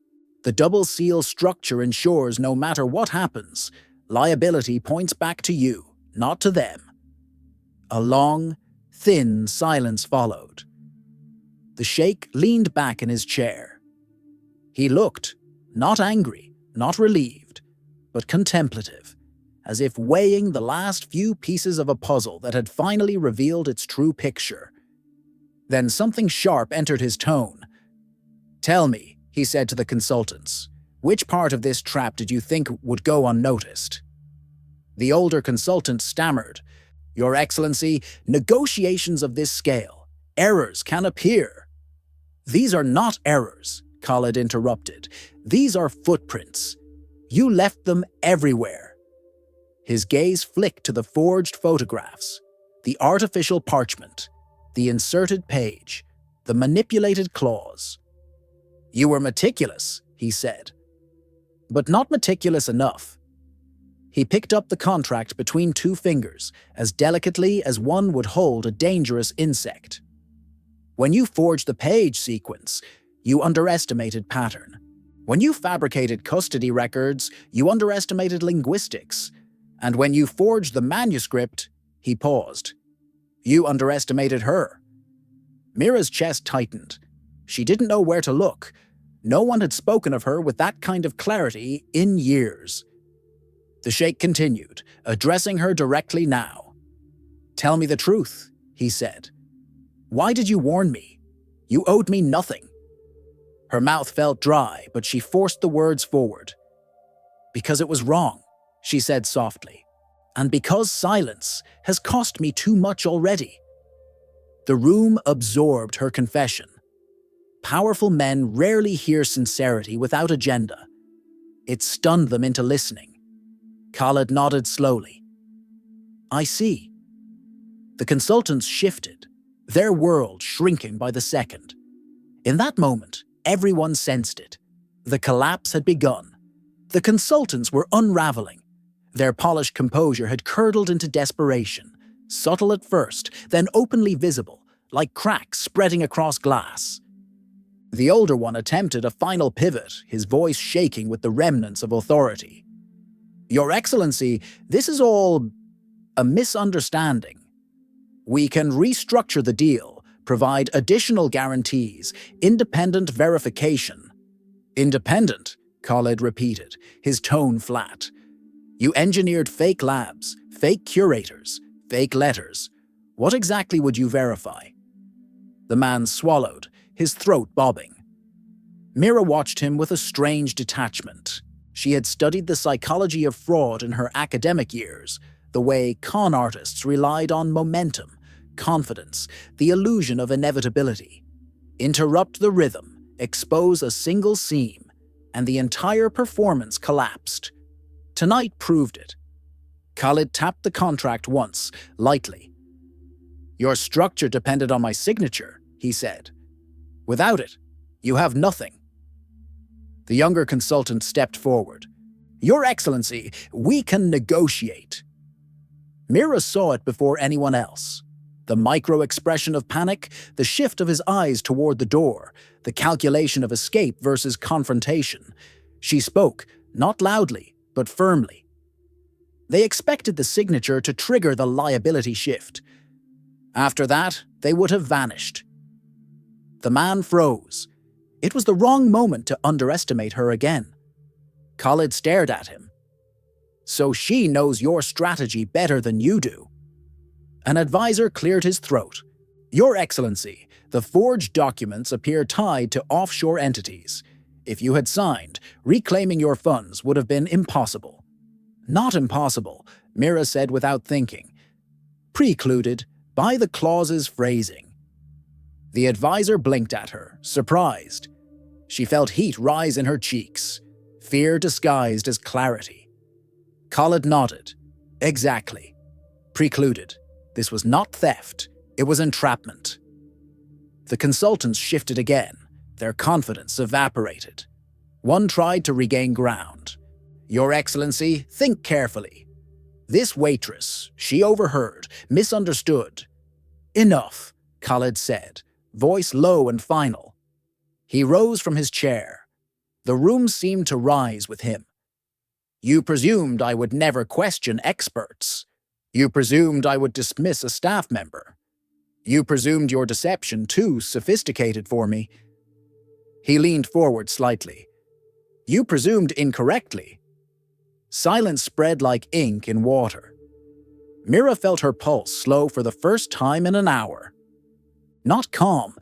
"The double seal structure ensures no matter what happens, liability points back to you, not to them." A long, thin silence followed. The sheikh leaned back in his chair. He looked, not angry, not relieved, but contemplative, as if weighing the last few pieces of a puzzle that had finally revealed its true picture. Then something sharp entered his tone. "Tell me," he said to the consultants, "which part of this trap did you think would go unnoticed?" The older consultant stammered, "Your Excellency, negotiations of this scale, errors can appear." "These are not errors," Khalid interrupted. "These are footprints. You left them everywhere." His gaze flicked to the forged photographs, the artificial parchment, the inserted page, the manipulated clause. "You were meticulous," he said, "but not meticulous enough." He picked up the contract between two fingers, as delicately as one would hold a dangerous insect. "When you forged the page sequence, you underestimated pattern. When you fabricated custody records, you underestimated linguistics. And when you forged the manuscript," he paused, "you underestimated her." Mira's chest tightened. She didn't know where to look. No one had spoken of her with that kind of clarity in years. The sheikh continued, addressing her directly now. "Tell me the truth," he said. "Why did you warn me? You owed me nothing." Her mouth felt dry, but she forced the words forward. "Because it was wrong," she said softly, "and because silence has cost me too much already." The room absorbed her confession. Powerful men rarely hear sincerity without agenda. It stunned them into listening. Khalid nodded slowly. "I see." The consultants shifted, their world shrinking by the second. In that moment, everyone sensed it. The collapse had begun. The consultants were unraveling. Their polished composure had curdled into desperation, subtle at first, then openly visible, like cracks spreading across glass. The older one attempted a final pivot, his voice shaking with the remnants of authority. "Your Excellency, this is all a misunderstanding. We can restructure the deal, provide additional guarantees, independent verification." "Independent," Khalid repeated, his tone flat. "You engineered fake labs, fake curators, fake letters. What exactly would you verify?" The man swallowed, his throat bobbing. Mira watched him with a strange detachment. She had studied the psychology of fraud in her academic years, the way con artists relied on momentum, confidence, the illusion of inevitability. Interrupt the rhythm, expose a single seam, and the entire performance collapsed. Tonight proved it. Khalid tapped the contract once, lightly. "Your structure depended on my signature," he said. "Without it, you have nothing." The younger consultant stepped forward. "Your Excellency, we can negotiate." Mira saw it before anyone else. The micro-expression of panic, the shift of his eyes toward the door, the calculation of escape versus confrontation. She spoke, not loudly, but firmly. They expected the signature to trigger the liability shift. After that, they would have vanished. The man froze. It was the wrong moment to underestimate her again. Khalid stared at him. "So she knows your strategy better than you do." An advisor cleared his throat. Your Excellency, the forged documents appear tied to offshore entities. If you had signed, reclaiming your funds would have been impossible. Not impossible, Mira said without thinking. Precluded by the clause's phrasing. The advisor blinked at her, surprised. She felt heat rise in her cheeks, fear disguised as clarity. Khalid nodded. Exactly. Precluded. This was not theft, it was entrapment. The consultants shifted again, their confidence evaporated. One tried to regain ground. Your Excellency, think carefully. This waitress, she overheard, misunderstood. Enough, Khalid said, voice low and final. He rose from his chair. The room seemed to rise with him. You presumed I would never question experts. You presumed I would dismiss a staff member. You presumed your deception too sophisticated for me. He leaned forward slightly. You presumed incorrectly. Silence spread like ink in water. Mira felt her pulse slow for the first time in an hour. Not calm,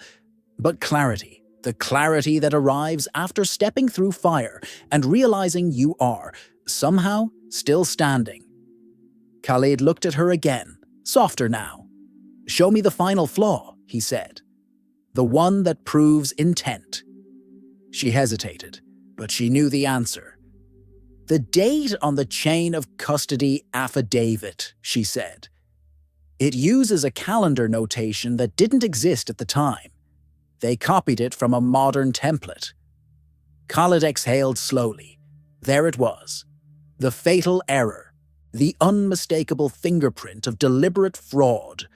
but clarity. The clarity that arrives after stepping through fire and realizing you are, somehow, still standing. Khalid looked at her again, softer now. Show me the final flaw, he said. The one that proves intent. She hesitated, but she knew the answer. The date on the chain of custody affidavit, she said. It uses a calendar notation that didn't exist at the time. They copied it from a modern template. Khalid exhaled slowly. There it was. The fatal error. The unmistakable fingerprint of deliberate fraud.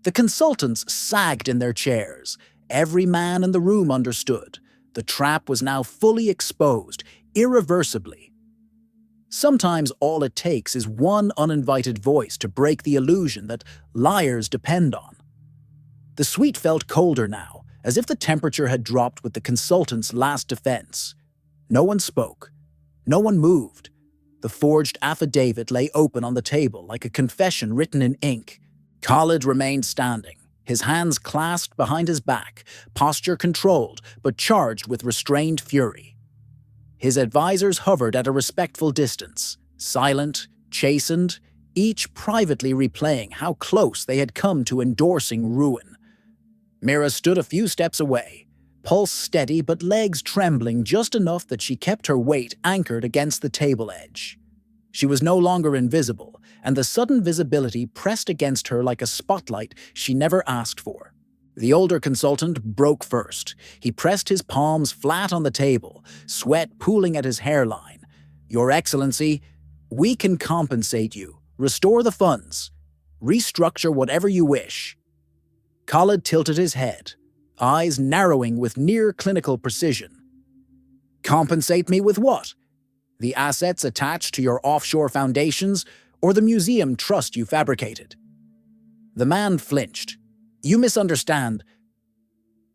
The consultants sagged in their chairs. Every man in the room understood. The trap was now fully exposed, irreversibly. Sometimes all it takes is one uninvited voice to break the illusion that liars depend on. The suite felt colder now, as if the temperature had dropped with the consultant's last defense. No one spoke. No one moved. The forged affidavit lay open on the table like a confession written in ink. Khalid remained standing, his hands clasped behind his back, posture controlled but charged with restrained fury. His advisors hovered at a respectful distance, silent, chastened, each privately replaying how close they had come to endorsing ruin. Mira stood a few steps away, pulse steady but legs trembling just enough that she kept her weight anchored against the table edge. She was no longer invisible, and the sudden visibility pressed against her like a spotlight she never asked for. The older consultant broke first. He pressed his palms flat on the table, sweat pooling at his hairline. Your Excellency, we can compensate you, restore the funds, restructure whatever you wish. Khalid tilted his head, eyes narrowing with near-clinical precision. Compensate me with what? The assets attached to your offshore foundations or the museum trust you fabricated? The man flinched. You misunderstand.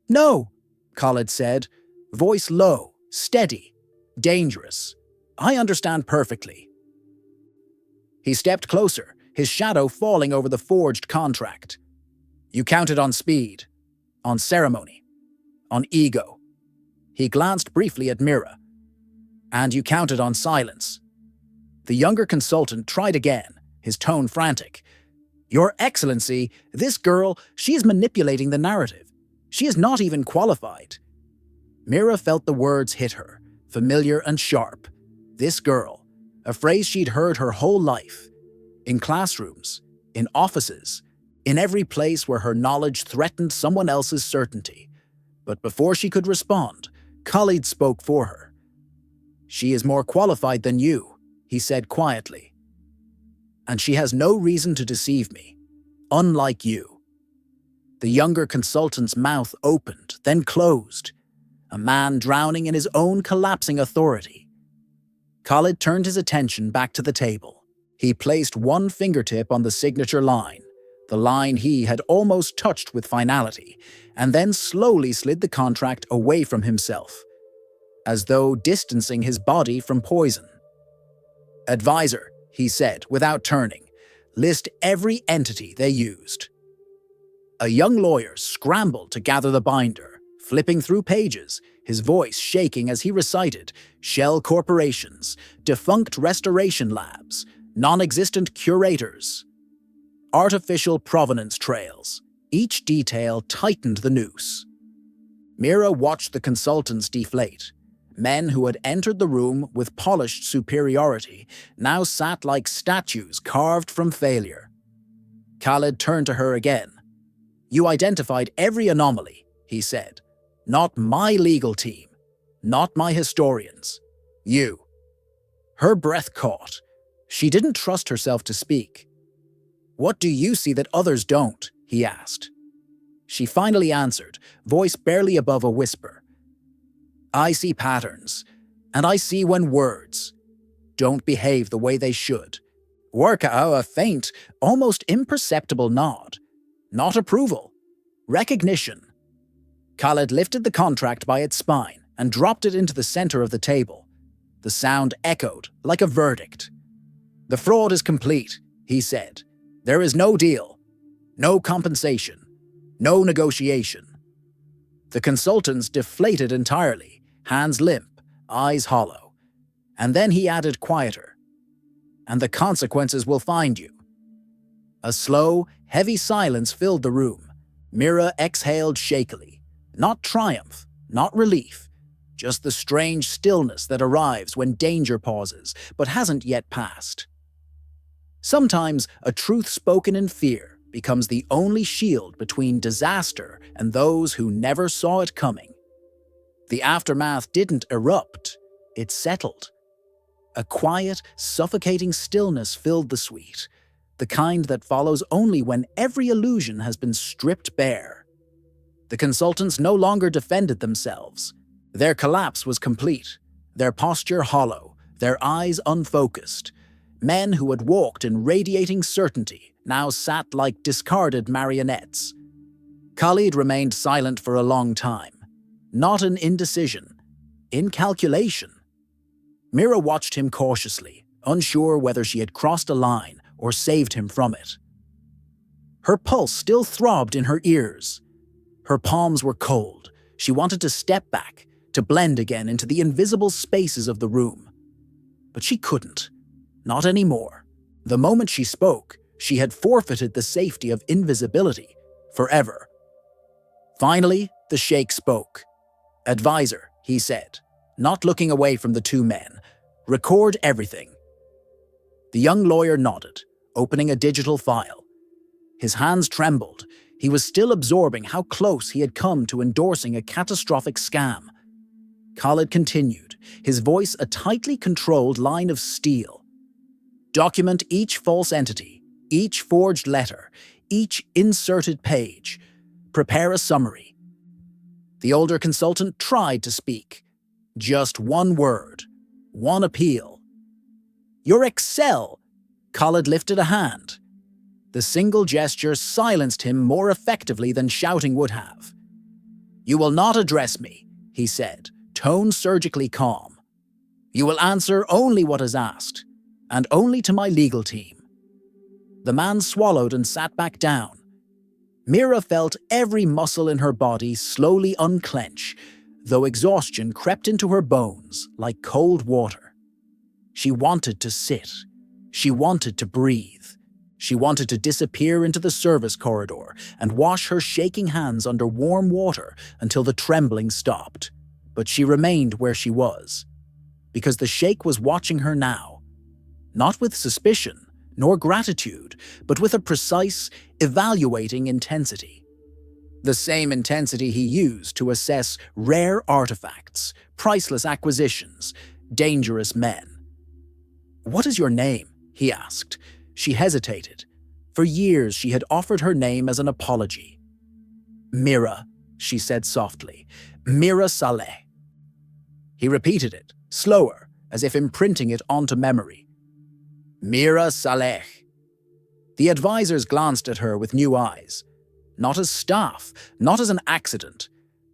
No, Khalid said, voice low, steady, dangerous. I understand perfectly. He stepped closer, his shadow falling over the forged contract. You counted on speed, on ceremony, on ego. He glanced briefly at Mira. And you counted on silence. The younger consultant tried again, his tone frantic. Your Excellency, this girl, she is manipulating the narrative. She is not even qualified. Mira felt the words hit her, familiar and sharp. This girl, a phrase she'd heard her whole life. In classrooms, in offices, in every place where her knowledge threatened someone else's certainty. But before she could respond, Khalid spoke for her. She is more qualified than you, he said quietly. And she has no reason to deceive me, unlike you. The younger consultant's mouth opened, then closed, a man drowning in his own collapsing authority. Khalid turned his attention back to the table. He placed one fingertip on the signature line, the line he had almost touched with finality, and then slowly slid the contract away from himself, as though distancing his body from poison. Advisor, he said without turning, list every entity they used. A young lawyer scrambled to gather the binder, flipping through pages, his voice shaking as he recited shell corporations, defunct restoration labs, non-existent curators, artificial provenance trails. Each detail tightened the noose. Mira watched the consultants deflate. Men who had entered the room with polished superiority now sat like statues carved from failure. Khalid turned to her again. "You identified every anomaly," he said. "Not my legal team. Not my historians. You." Her breath caught. She didn't trust herself to speak. "What do you see that others don't?" he asked. She finally answered, voice barely above a whisper. "I see patterns, and I see when words don't behave the way they should." Work out a faint, almost imperceptible nod. Not approval. Recognition. Khalid lifted the contract by its spine and dropped it into the center of the table. The sound echoed like a verdict. "The fraud is complete," he said. "There is no deal, no compensation, no negotiation." The consultants deflated entirely, hands limp, eyes hollow. And then he added quieter, "And the consequences will find you." A slow, heavy silence filled the room. Mira exhaled shakily. Not triumph, not relief, just the strange stillness that arrives when danger pauses but hasn't yet passed. Sometimes a truth spoken in fear becomes the only shield between disaster and those who never saw it coming. The aftermath didn't erupt, it settled. A quiet, suffocating stillness filled the suite, the kind that follows only when every illusion has been stripped bare. The consultants no longer defended themselves. Their collapse was complete, their posture hollow, their eyes unfocused. Men who had walked in radiating certainty now sat like discarded marionettes. Khalid remained silent for a long time, not in indecision, in calculation. Mira watched him cautiously, unsure whether she had crossed a line or saved him from it. Her pulse still throbbed in her ears. Her palms were cold. She wanted to step back, to blend again into the invisible spaces of the room. But she couldn't. Not anymore. The moment she spoke, she had forfeited the safety of invisibility, forever. Finally, the sheikh spoke. "Advisor," he said, not looking away from the two men. "Record everything." The young lawyer nodded, opening a digital file. His hands trembled. He was still absorbing how close he had come to endorsing a catastrophic scam. Khalid continued, his voice a tightly controlled line of steel. "Document each false entity, each forged letter, each inserted page. Prepare a summary." The older consultant tried to speak. Just one word, one appeal. "Your Excel!" Khalid lifted a hand. The single gesture silenced him more effectively than shouting would have. "You will not address me," he said, tone surgically calm. "You will answer only what is asked, and only to my legal team." The man swallowed and sat back down. Mira felt every muscle in her body slowly unclench, though exhaustion crept into her bones like cold water. She wanted to sit. She wanted to breathe. She wanted to disappear into the service corridor and wash her shaking hands under warm water until the trembling stopped. But she remained where she was, because the sheikh was watching her now, not with suspicion nor gratitude, but with a precise, evaluating intensity. The same intensity he used to assess rare artifacts, priceless acquisitions, dangerous men. "What is your name?" he asked. She hesitated. For years she had offered her name as an apology. "Mira," she said softly. "Mira Saleh." He repeated it, slower, as if imprinting it onto memory. "Mira Saleh." The advisors glanced at her with new eyes. Not as staff, not as an accident,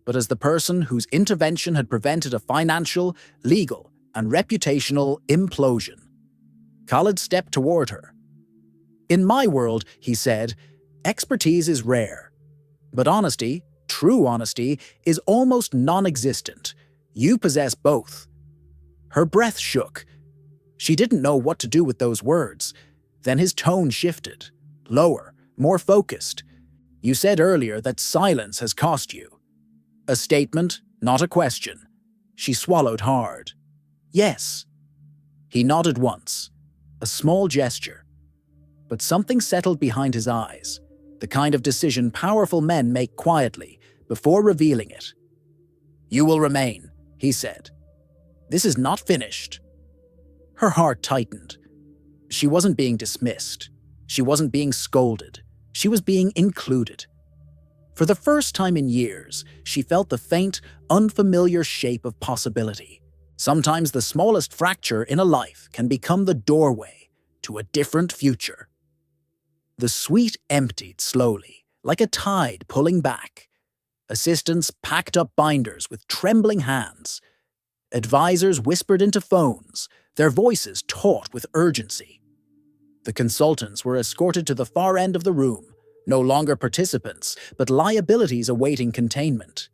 but as the person whose intervention had prevented a financial, legal, and reputational implosion. Khalid stepped toward her. "In my world," he said, "expertise is rare. But honesty, true honesty, is almost non-existent. You possess both. Her breath shook. She didn't know what to do with those words. Then his tone shifted. Lower, more focused. You said earlier that silence has cost you. A statement, not a question. She swallowed hard. Yes. He nodded once. A small gesture. But something settled behind his eyes. The kind of decision powerful men make quietly, before revealing it. You will remain, he said. This is not finished. Her heart tightened. She wasn't being dismissed. She wasn't being scolded. She was being included. For the first time in years, she felt the faint, unfamiliar shape of possibility. Sometimes the smallest fracture in a life can become the doorway to a different future. The suite emptied slowly, like a tide pulling back. Assistants packed up binders with trembling hands. Advisors whispered into phones, their voices taut with urgency. The consultants were escorted to the far end of the room, no longer participants, but liabilities awaiting containment.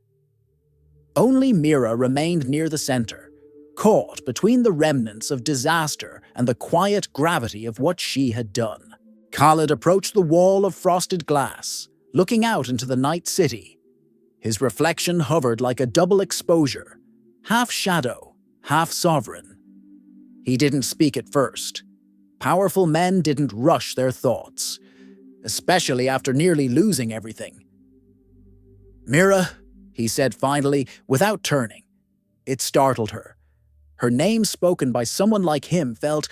Only Mira remained near the center, caught between the remnants of disaster and the quiet gravity of what she had done. Khalid approached the wall of frosted glass, looking out into the night city. His reflection hovered like a double exposure, half shadow, half sovereign. He didn't speak at first. Powerful men didn't rush their thoughts, especially after nearly losing everything. Mira, he said finally, without turning. It startled her. Her name spoken by someone like him felt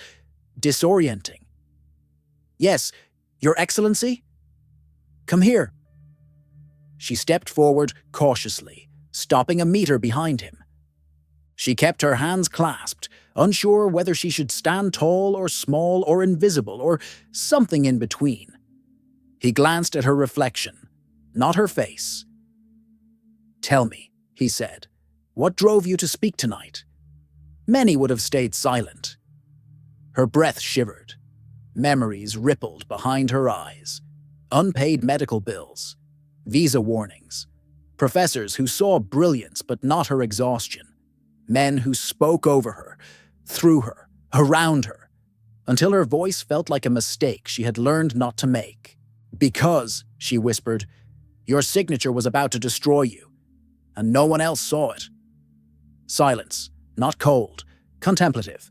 disorienting. Yes, Your Excellency? Come here. She stepped forward cautiously, stopping a meter behind him. She kept her hands clasped, unsure whether she should stand tall or small or invisible or something in between. He glanced at her reflection, not her face. Tell me, he said, what drove you to speak tonight? Many would have stayed silent. Her breath shivered. Memories rippled behind her eyes. Unpaid medical bills, visa warnings, professors who saw brilliance but not her exhaustion, men who spoke over her, through her, around her, until her voice felt like a mistake she had learned not to make. Because, she whispered, your signature was about to destroy you, and no one else saw it. Silence, not cold, contemplative.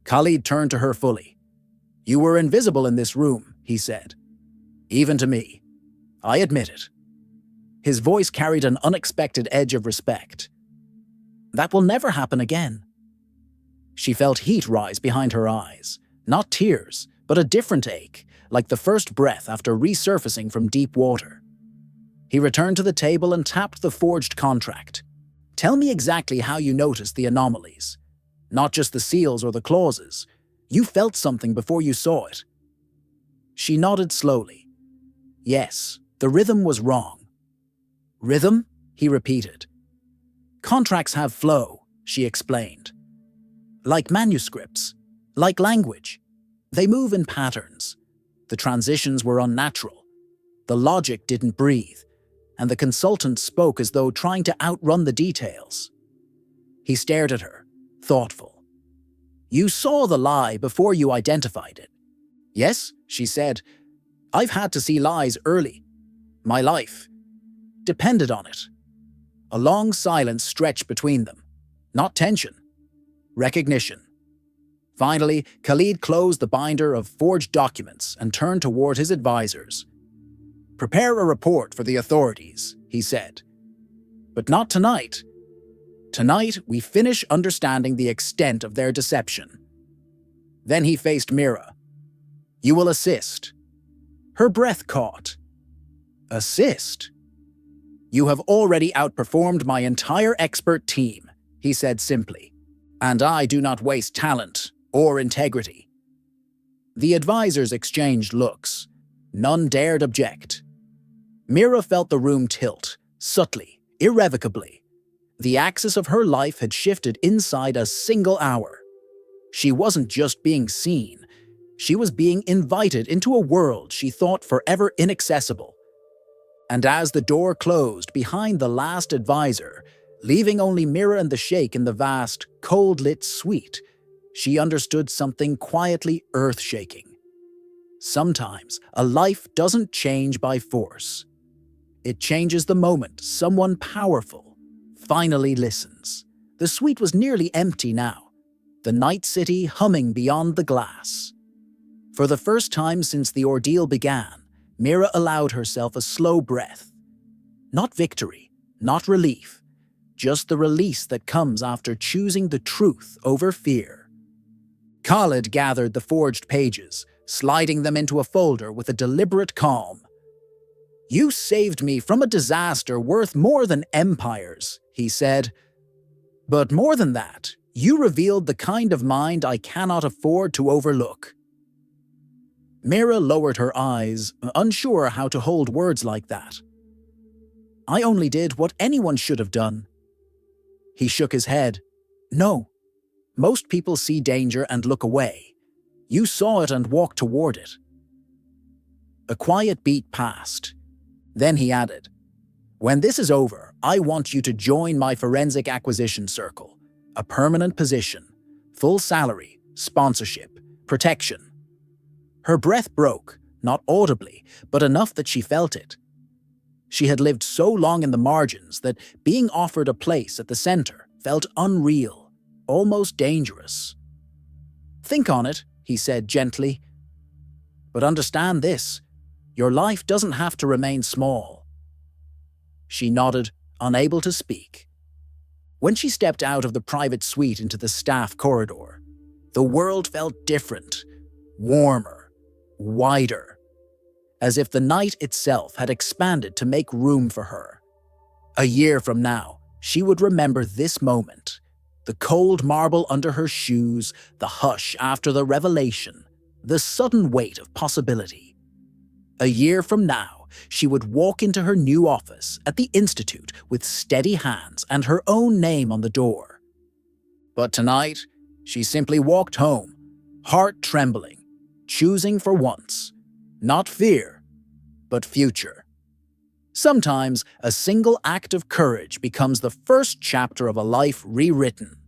Khalid turned to her fully. You were invisible in this room, he said. Even to me. I admit it. His voice carried an unexpected edge of respect. That will never happen again. She felt heat rise behind her eyes. Not tears, but a different ache, like the first breath after resurfacing from deep water. He returned to the table and tapped the forged contract. Tell me exactly how you noticed the anomalies. Not just the seals or the clauses. You felt something before you saw it. She nodded slowly. Yes, the rhythm was wrong. Rhythm? He repeated. Contracts have flow, she explained. Like manuscripts, like language. They move in patterns. The transitions were unnatural. The logic didn't breathe, and the consultant spoke as though trying to outrun the details. He stared at her, thoughtful. You saw the lie before you identified it. Yes, she said. I've had to see lies early. My life depended on it. A long silence stretched between them. Not tension. Recognition. Finally, Khalid closed the binder of forged documents and turned toward his advisors. Prepare a report for the authorities, he said. But not tonight. Tonight, we finish understanding the extent of their deception. Then he faced Mira. You will assist. Her breath caught. Assist? You have already outperformed my entire expert team, he said simply. And I do not waste talent or integrity. The advisors exchanged looks. None dared object. Mira felt the room tilt, subtly, irrevocably. The axis of her life had shifted inside a single hour. She wasn't just being seen. She was being invited into a world she thought forever inaccessible. And as the door closed behind the last advisor, leaving only Mira and the sheikh in the vast, cold-lit suite, she understood something quietly earth-shaking. Sometimes a life doesn't change by force. It changes the moment someone powerful finally listens. The suite was nearly empty now, the night city humming beyond the glass. For the first time since the ordeal began, Mira allowed herself a slow breath. Not victory, not relief, just the release that comes after choosing the truth over fear. Khalid gathered the forged pages, sliding them into a folder with a deliberate calm. "You saved me from a disaster worth more than empires," he said. "But more than that, you revealed the kind of mind I cannot afford to overlook." Mira lowered her eyes, unsure how to hold words like that. "I only did what anyone should have done." He shook his head. "No. Most people see danger and look away. You saw it and walked toward it." A quiet beat passed. Then he added, "When this is over, I want you to join my forensic acquisition circle. A permanent position, full salary, sponsorship, protection." Her breath broke, not audibly, but enough that she felt it. She had lived so long in the margins that being offered a place at the center felt unreal, almost dangerous. "Think on it," he said gently. "But understand this, your life doesn't have to remain small." She nodded, unable to speak. When she stepped out of the private suite into the staff corridor, the world felt different, warmer, wider, as if the night itself had expanded to make room for her. A year from now, she would remember this moment, the cold marble under her shoes, the hush after the revelation, the sudden weight of possibility. A year from now, she would walk into her new office at the Institute with steady hands and her own name on the door. But tonight, she simply walked home, heart trembling, choosing for once, not fear, but future. Sometimes, a single act of courage becomes the first chapter of a life rewritten.